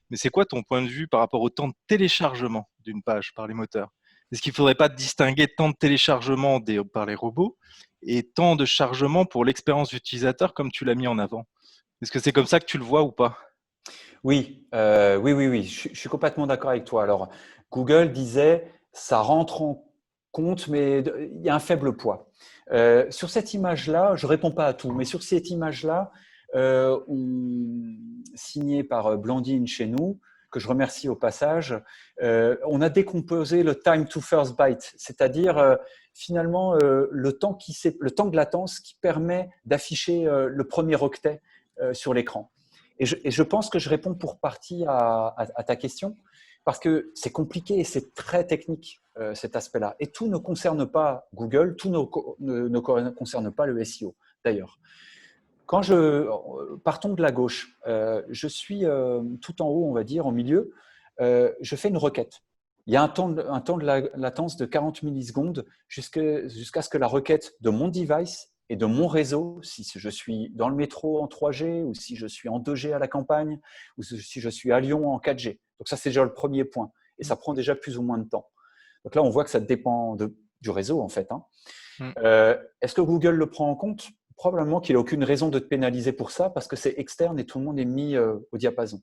Mais c'est quoi ton point de vue par rapport au temps de téléchargement d'une page par les moteurs? Est-ce qu'il ne faudrait pas distinguer temps de téléchargement par les robots et temps de chargement pour l'expérience utilisateur comme tu l'as mis en avant? Est-ce que c'est comme ça que tu le vois ou pas? Oui. Je suis complètement d'accord avec toi. Alors, Google disait, ça rentre en compte, mais il y a un faible poids. Sur cette image-là, je ne réponds pas à tout, mais sur cette image-là, signée par Blandine chez nous, que je remercie au passage, on a décomposé le time to first byte, c'est-à-dire finalement le temps de latence qui permet d'afficher le premier octet sur l'écran. Et je pense que je réponds pour partie à ta question, parce que c'est compliqué et c'est très technique, cet aspect-là. Et tout ne concerne pas Google, tout ne concerne pas le SEO, d'ailleurs. Partons de la gauche, je suis tout en haut, on va dire, au milieu, je fais une requête. Il y a un temps de latence de 40 millisecondes jusqu'à ce que la requête de mon device et de mon réseau, si je suis dans le métro en 3G ou si je suis en 2G à la campagne ou si je suis à Lyon en 4G. Donc ça, c'est déjà le premier point et ça prend déjà plus ou moins de temps. Donc là, on voit que ça dépend du réseau en fait. Est-ce que Google le prend en compte? Probablement qu'il n'a aucune raison de te pénaliser pour ça parce que c'est externe et tout le monde est mis au diapason.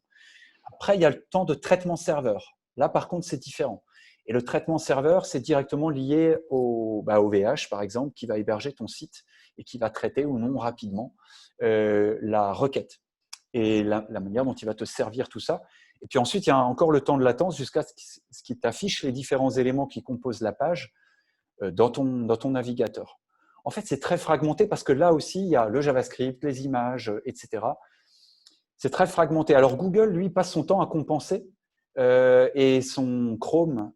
Après, il y a le temps de traitement serveur. Là, par contre, c'est différent. Et le traitement serveur, c'est directement lié au OVH, par exemple, qui va héberger ton site et qui va traiter ou non rapidement la requête et la manière dont il va te servir tout ça. Et puis ensuite, il y a encore le temps de latence jusqu'à ce qu'il t'affiche les différents éléments qui composent la page dans ton navigateur. En fait, c'est très fragmenté parce que là aussi, il y a le JavaScript, les images, etc. C'est très fragmenté. Alors Google, lui, passe son temps à compenser et son Chrome,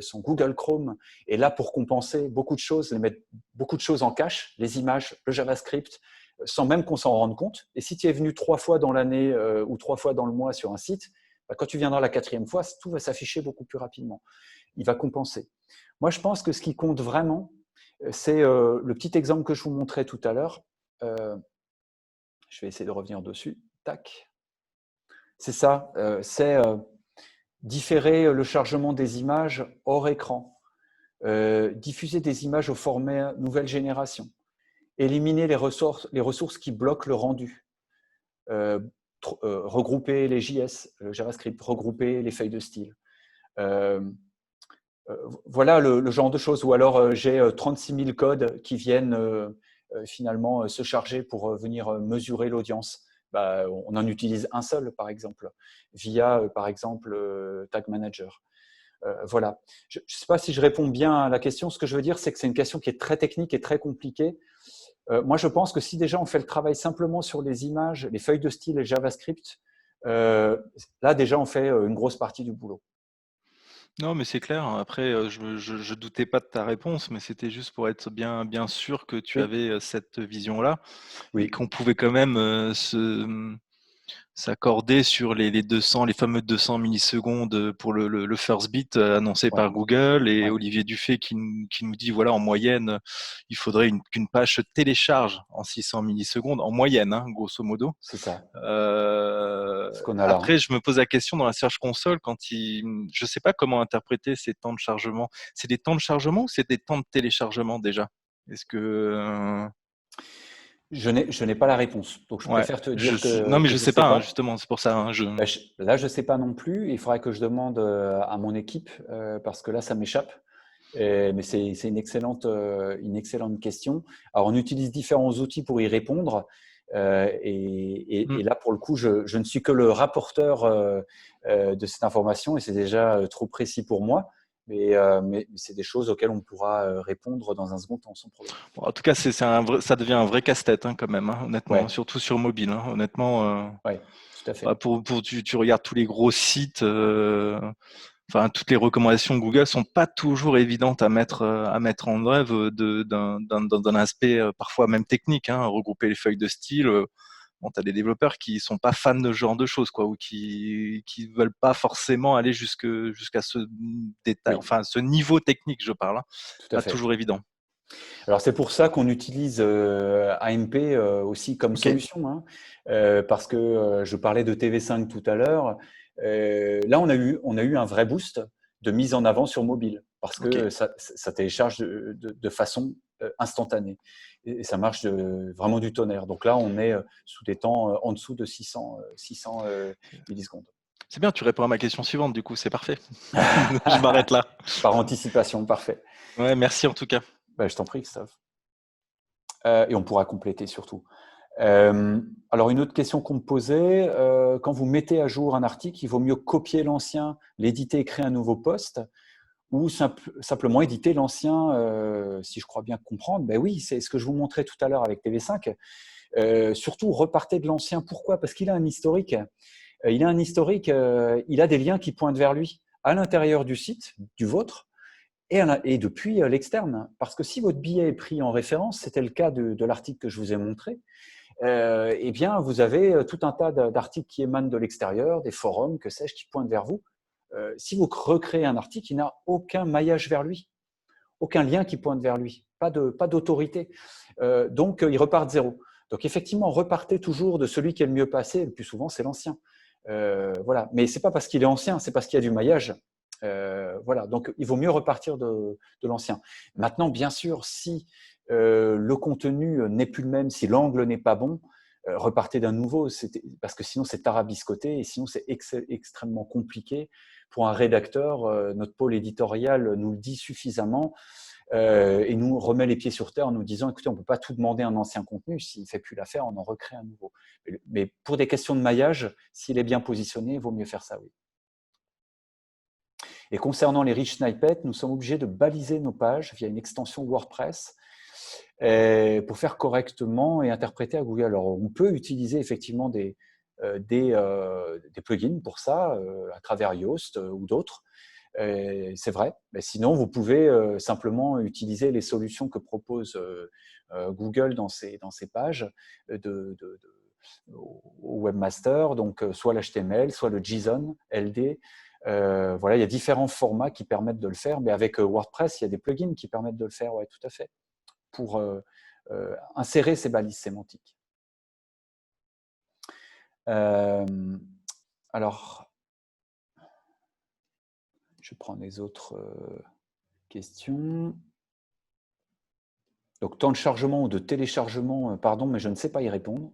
son Google Chrome est là pour compenser beaucoup de choses, mettre beaucoup de choses en cache, les images, le JavaScript, sans même qu'on s'en rende compte. Et si tu es venu 3 fois dans l'année ou 3 fois dans le mois sur un site, quand tu viendras la 4e fois, tout va s'afficher beaucoup plus rapidement. Il va compenser. Moi, je pense que ce qui compte vraiment, c'est le petit exemple que je vous montrais tout à l'heure. Je vais essayer de revenir dessus. Tac. C'est ça. C'est différer le chargement des images hors écran, diffuser des images au format nouvelle génération, éliminer les ressources qui bloquent le rendu, regrouper les JS, le JavaScript, regrouper les feuilles de style. Voilà le genre de choses. Ou alors, j'ai 36 000 codes qui viennent finalement se charger pour venir mesurer l'audience. On en utilise un seul, par exemple, via, par exemple, Tag Manager. Voilà. Je ne sais pas si je réponds bien à la question. Ce que je veux dire, c'est que c'est une question qui est très technique et très compliquée. Moi, je pense que si déjà on fait le travail simplement sur les images, les feuilles de style et JavaScript, là, déjà, on fait une grosse partie du boulot. Non, mais c'est clair. Après, je doutais pas de ta réponse, mais c'était juste pour être bien sûr que tu avais cette vision-là et qu'on pouvait quand même s'accorder sur les fameux 200 millisecondes pour le first bit annoncé par Google et Olivier Dufay qui nous dit voilà, en moyenne, il faudrait qu'une page se télécharge en 600 millisecondes, en moyenne, hein, grosso modo. C'est ça. Ce qu'on a là. Après, je me pose la question dans la Search Console, je sais pas comment interpréter ces temps de chargement. C'est des temps de chargement ou c'est des temps de téléchargement déjà? Est-ce que… Je n'ai pas la réponse, donc je préfère te dire que… Non, mais je sais pas, justement, c'est pour ça. Hein, là, je ne sais pas non plus. Il faudrait que je demande à mon équipe, parce que là, ça m'échappe. Mais c'est une excellente question. Alors, on utilise différents outils pour y répondre. Et là, pour le coup, je ne suis que le rapporteur de cette information et c'est déjà trop précis pour moi. mais c'est des choses auxquelles on pourra répondre dans un second temps sans problème. Bon, en tout cas, ça devient un vrai casse-tête quand même, honnêtement, Ouais, surtout sur mobile. Honnêtement, ouais, tout à fait. tu regardes tous les gros sites, enfin toutes les recommandations de Google sont pas toujours évidentes à mettre en œuvre d'un aspect parfois même technique. Regrouper les feuilles de style. Bon, tu as des développeurs qui sont pas fans de ce genre de choses, quoi, ou qui veulent pas forcément aller jusqu'à ce détail, Oui, enfin ce niveau technique, je parle. tout à Pas fait. toujours évident. Alors c'est pour ça qu'on utilise AMP aussi comme Ok, solution, parce que je parlais de TV5 tout à l'heure. Là, on a eu un vrai boost de mise en avant sur mobile, parce ok. que ça télécharge de façon instantanée. Et ça marche vraiment du tonnerre. Donc là, on est sous des temps en dessous de 600 millisecondes. C'est bien, tu réponds à ma question suivante, du coup, c'est parfait. Je m'arrête là. Par anticipation, parfait. Ouais, merci en tout cas. Je t'en prie, Christophe. Et on pourra compléter surtout. Alors, une autre question qu'on me posait, quand vous mettez à jour un article, il vaut mieux copier l'ancien, l'éditer et créer un nouveau post, ou simplement éditer l'ancien, si je crois bien comprendre. Ben oui, c'est ce que je vous montrais tout à l'heure avec TV5. Surtout, repartez de l'ancien. Pourquoi? Parce qu'il a un historique. Il a un historique, il a des liens qui pointent vers lui, à l'intérieur du site, du vôtre, et depuis l'externe. Parce que si votre billet est pris en référence, c'était le cas de l'article que je vous ai montré, eh bien, vous avez tout un tas d'articles qui émanent de l'extérieur, des forums, que sais-je, qui pointent vers vous. Si vous recréez un article, il n'a aucun maillage vers lui, aucun lien qui pointe vers lui, pas d'autorité. Donc, il repart de zéro. Donc, effectivement, repartez toujours de celui qui est le mieux passé. Le plus souvent, c'est l'ancien. Voilà. Mais ce n'est pas parce qu'il est ancien, c'est parce qu'il y a du maillage. Voilà. Donc, il vaut mieux repartir de l'ancien. Maintenant, bien sûr, si le contenu n'est plus le même, si l'angle n'est pas bon, repartez d'un nouveau, parce que sinon c'est tarabiscoté et sinon c'est extrêmement compliqué pour un rédacteur. Notre pôle éditorial nous le dit suffisamment et nous remet les pieds sur terre en nous disant écoutez, on ne peut pas tout demander à un ancien contenu, s'il ne fait plus l'affaire, on en recrée un nouveau. Mais pour des questions de maillage, s'il est bien positionné, il vaut mieux faire ça, oui. Et concernant les rich snippets, nous sommes obligés de baliser nos pages via une extension WordPress pour faire correctement et interpréter à Google. Alors, on peut utiliser effectivement des plugins pour ça, à travers Yoast ou d'autres. C'est vrai. Mais sinon, vous pouvez simplement utiliser les solutions que propose Google dans ses pages au webmaster, donc soit l'HTML, soit le JSON, LD. Voilà, il y a différents formats qui permettent de le faire, mais avec WordPress, il y a des plugins qui permettent de le faire, ouais, tout à fait, pour insérer ces balises sémantiques. Alors, je prends les autres questions. Donc, temps de chargement ou de téléchargement, pardon, mais je ne sais pas y répondre.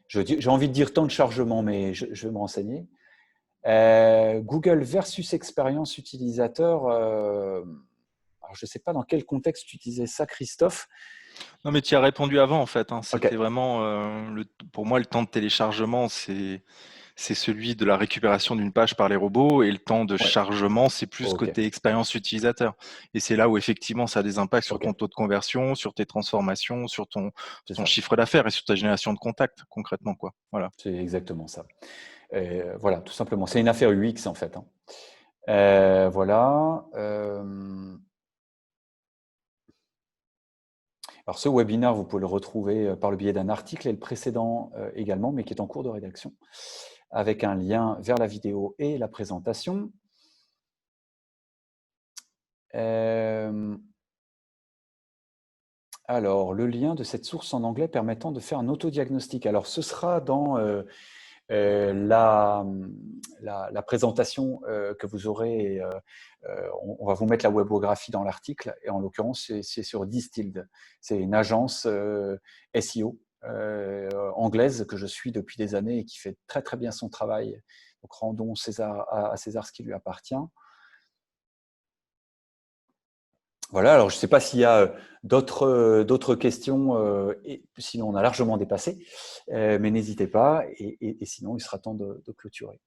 J'ai envie de dire temps de chargement, mais je vais me renseigner. Google versus expérience utilisateur. Alors, je ne sais pas dans quel contexte tu utilisais ça, Christophe. Non, mais tu y as répondu avant, en fait. C'était Ok. vraiment, pour moi, le temps de téléchargement, c'est celui de la récupération d'une page par les robots, et le temps de Ouais. chargement, c'est plus Ok. côté expérience utilisateur. Et c'est là où effectivement ça a des impacts sur Ok. ton taux de conversion, sur tes transformations, sur ton C'est ça. chiffre d'affaires et sur ta génération de contacts, concrètement, quoi. Voilà. C'est exactement ça. Voilà, tout simplement. C'est une affaire UX en fait. Voilà. Alors, ce webinaire, vous pouvez le retrouver par le biais d'un article et le précédent également, mais qui est en cours de rédaction, avec un lien vers la vidéo et la présentation. Alors, le lien de cette source en anglais permettant de faire un autodiagnostic. Alors, ce sera dans la présentation que vous aurez. On va vous mettre la webographie dans l'article, et en l'occurrence, c'est sur Distilled. C'est une agence SEO anglaise que je suis depuis des années et qui fait très très bien son travail. Donc, rendons à César ce qui lui appartient. Voilà, alors je ne sais pas s'il y a d'autres questions, et sinon on a largement dépassé, mais n'hésitez pas, et sinon il sera temps de clôturer.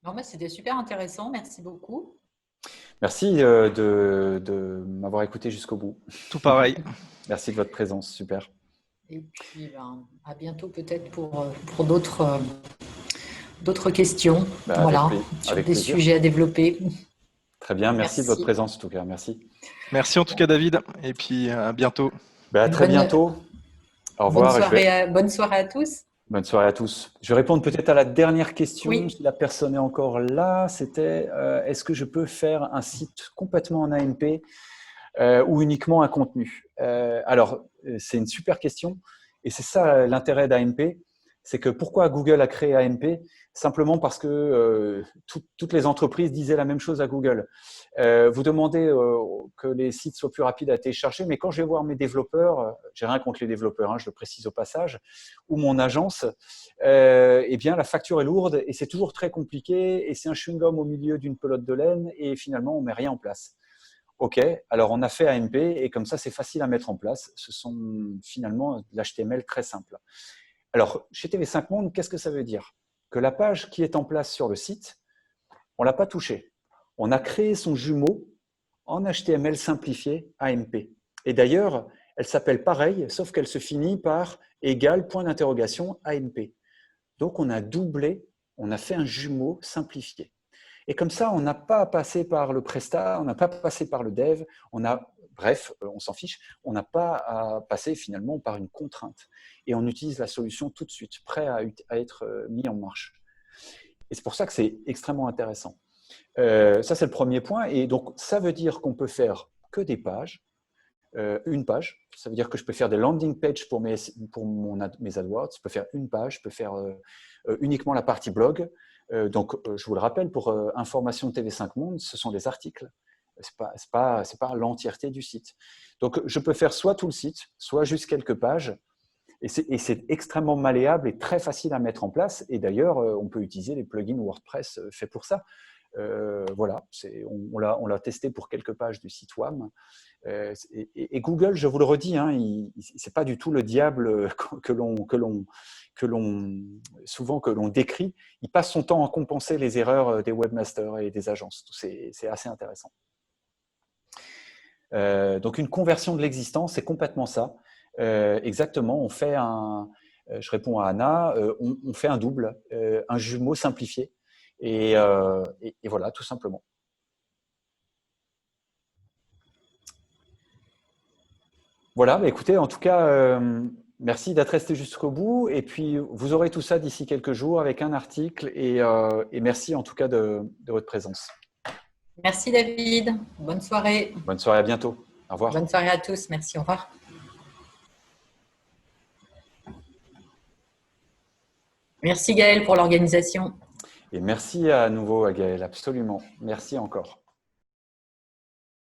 Non, mais c'était super intéressant. Merci beaucoup. Merci de m'avoir écouté jusqu'au bout. Tout pareil. Merci de votre présence, super. Et puis, à bientôt peut-être pour d'autres questions. Voilà, sur avec des plaisir. sujets à développer. Très bien, merci de votre présence en tout cas, merci. Merci en tout cas David, et puis à bientôt. À très bientôt. Au revoir. Bonne soirée à tous. Bonne soirée à tous. Je vais répondre peut-être à la dernière question, Oui. si la personne est encore là. C'était est-ce que je peux faire un site complètement en AMP ou uniquement un contenu? Alors, c'est une super question et c'est ça l'intérêt d'AMP. C'est que pourquoi Google a créé AMP? Simplement parce que toutes les entreprises disaient la même chose à Google. Vous demandez que les sites soient plus rapides à télécharger, mais quand je vais voir mes développeurs, j'ai rien contre les développeurs, je le précise au passage, ou mon agence, eh bien la facture est lourde et c'est toujours très compliqué et c'est un chewing-gum au milieu d'une pelote de laine et finalement on met rien en place. Ok, alors on a fait AMP et comme ça c'est facile à mettre en place. Ce sont finalement de l'HTML très simple. Alors chez TV5 Monde, qu'est-ce que ça veut dire? Que la page qui est en place sur le site, on ne l'a pas touchée. On a créé son jumeau en HTML simplifié AMP. Et d'ailleurs, elle s'appelle pareil, sauf qu'elle se finit par égal point d'interrogation AMP. Donc on a doublé, on a fait un jumeau simplifié. Et comme ça, on n'a pas passé par le Presta, on n'a pas passé par le Dev, bref, on s'en fiche, on n'a pas à passer finalement par une contrainte. Et on utilise la solution tout de suite, prêt à être mis en marche. Et c'est pour ça que c'est extrêmement intéressant. Ça, c'est le premier point. Et donc, ça veut dire qu'on peut faire que des pages, une page. Ça veut dire que je peux faire des landing pages pour mes AdWords. Je peux faire une page, je peux faire uniquement la partie blog. Donc, je vous le rappelle, pour information TV5 Monde, ce sont des articles. C'est pas l'entièreté du site. Donc, je peux faire soit tout le site, soit juste quelques pages. Et c'est extrêmement malléable et très facile à mettre en place. Et d'ailleurs, on peut utiliser les plugins WordPress faits pour ça. Voilà, on l'a testé pour quelques pages du site WAM. Et Google, je vous le redis, c'est pas du tout le diable souvent que l'on décrit. Il passe son temps à compenser les erreurs des webmasters et des agences. C'est assez intéressant. Donc une conversion de l'existant, c'est complètement ça. Exactement, on fait je réponds à Anna, on fait un double, un jumeau simplifié. Et voilà, tout simplement. Voilà, écoutez, en tout cas, merci d'être resté jusqu'au bout. Et puis, vous aurez tout ça d'ici quelques jours avec un article. Et merci en tout cas de votre présence. Merci David. Bonne soirée. Bonne soirée, à bientôt. Au revoir. Bonne soirée à tous. Merci, au revoir. Merci Gaël pour l'organisation. Et merci à nouveau à Gaël, absolument. Merci encore.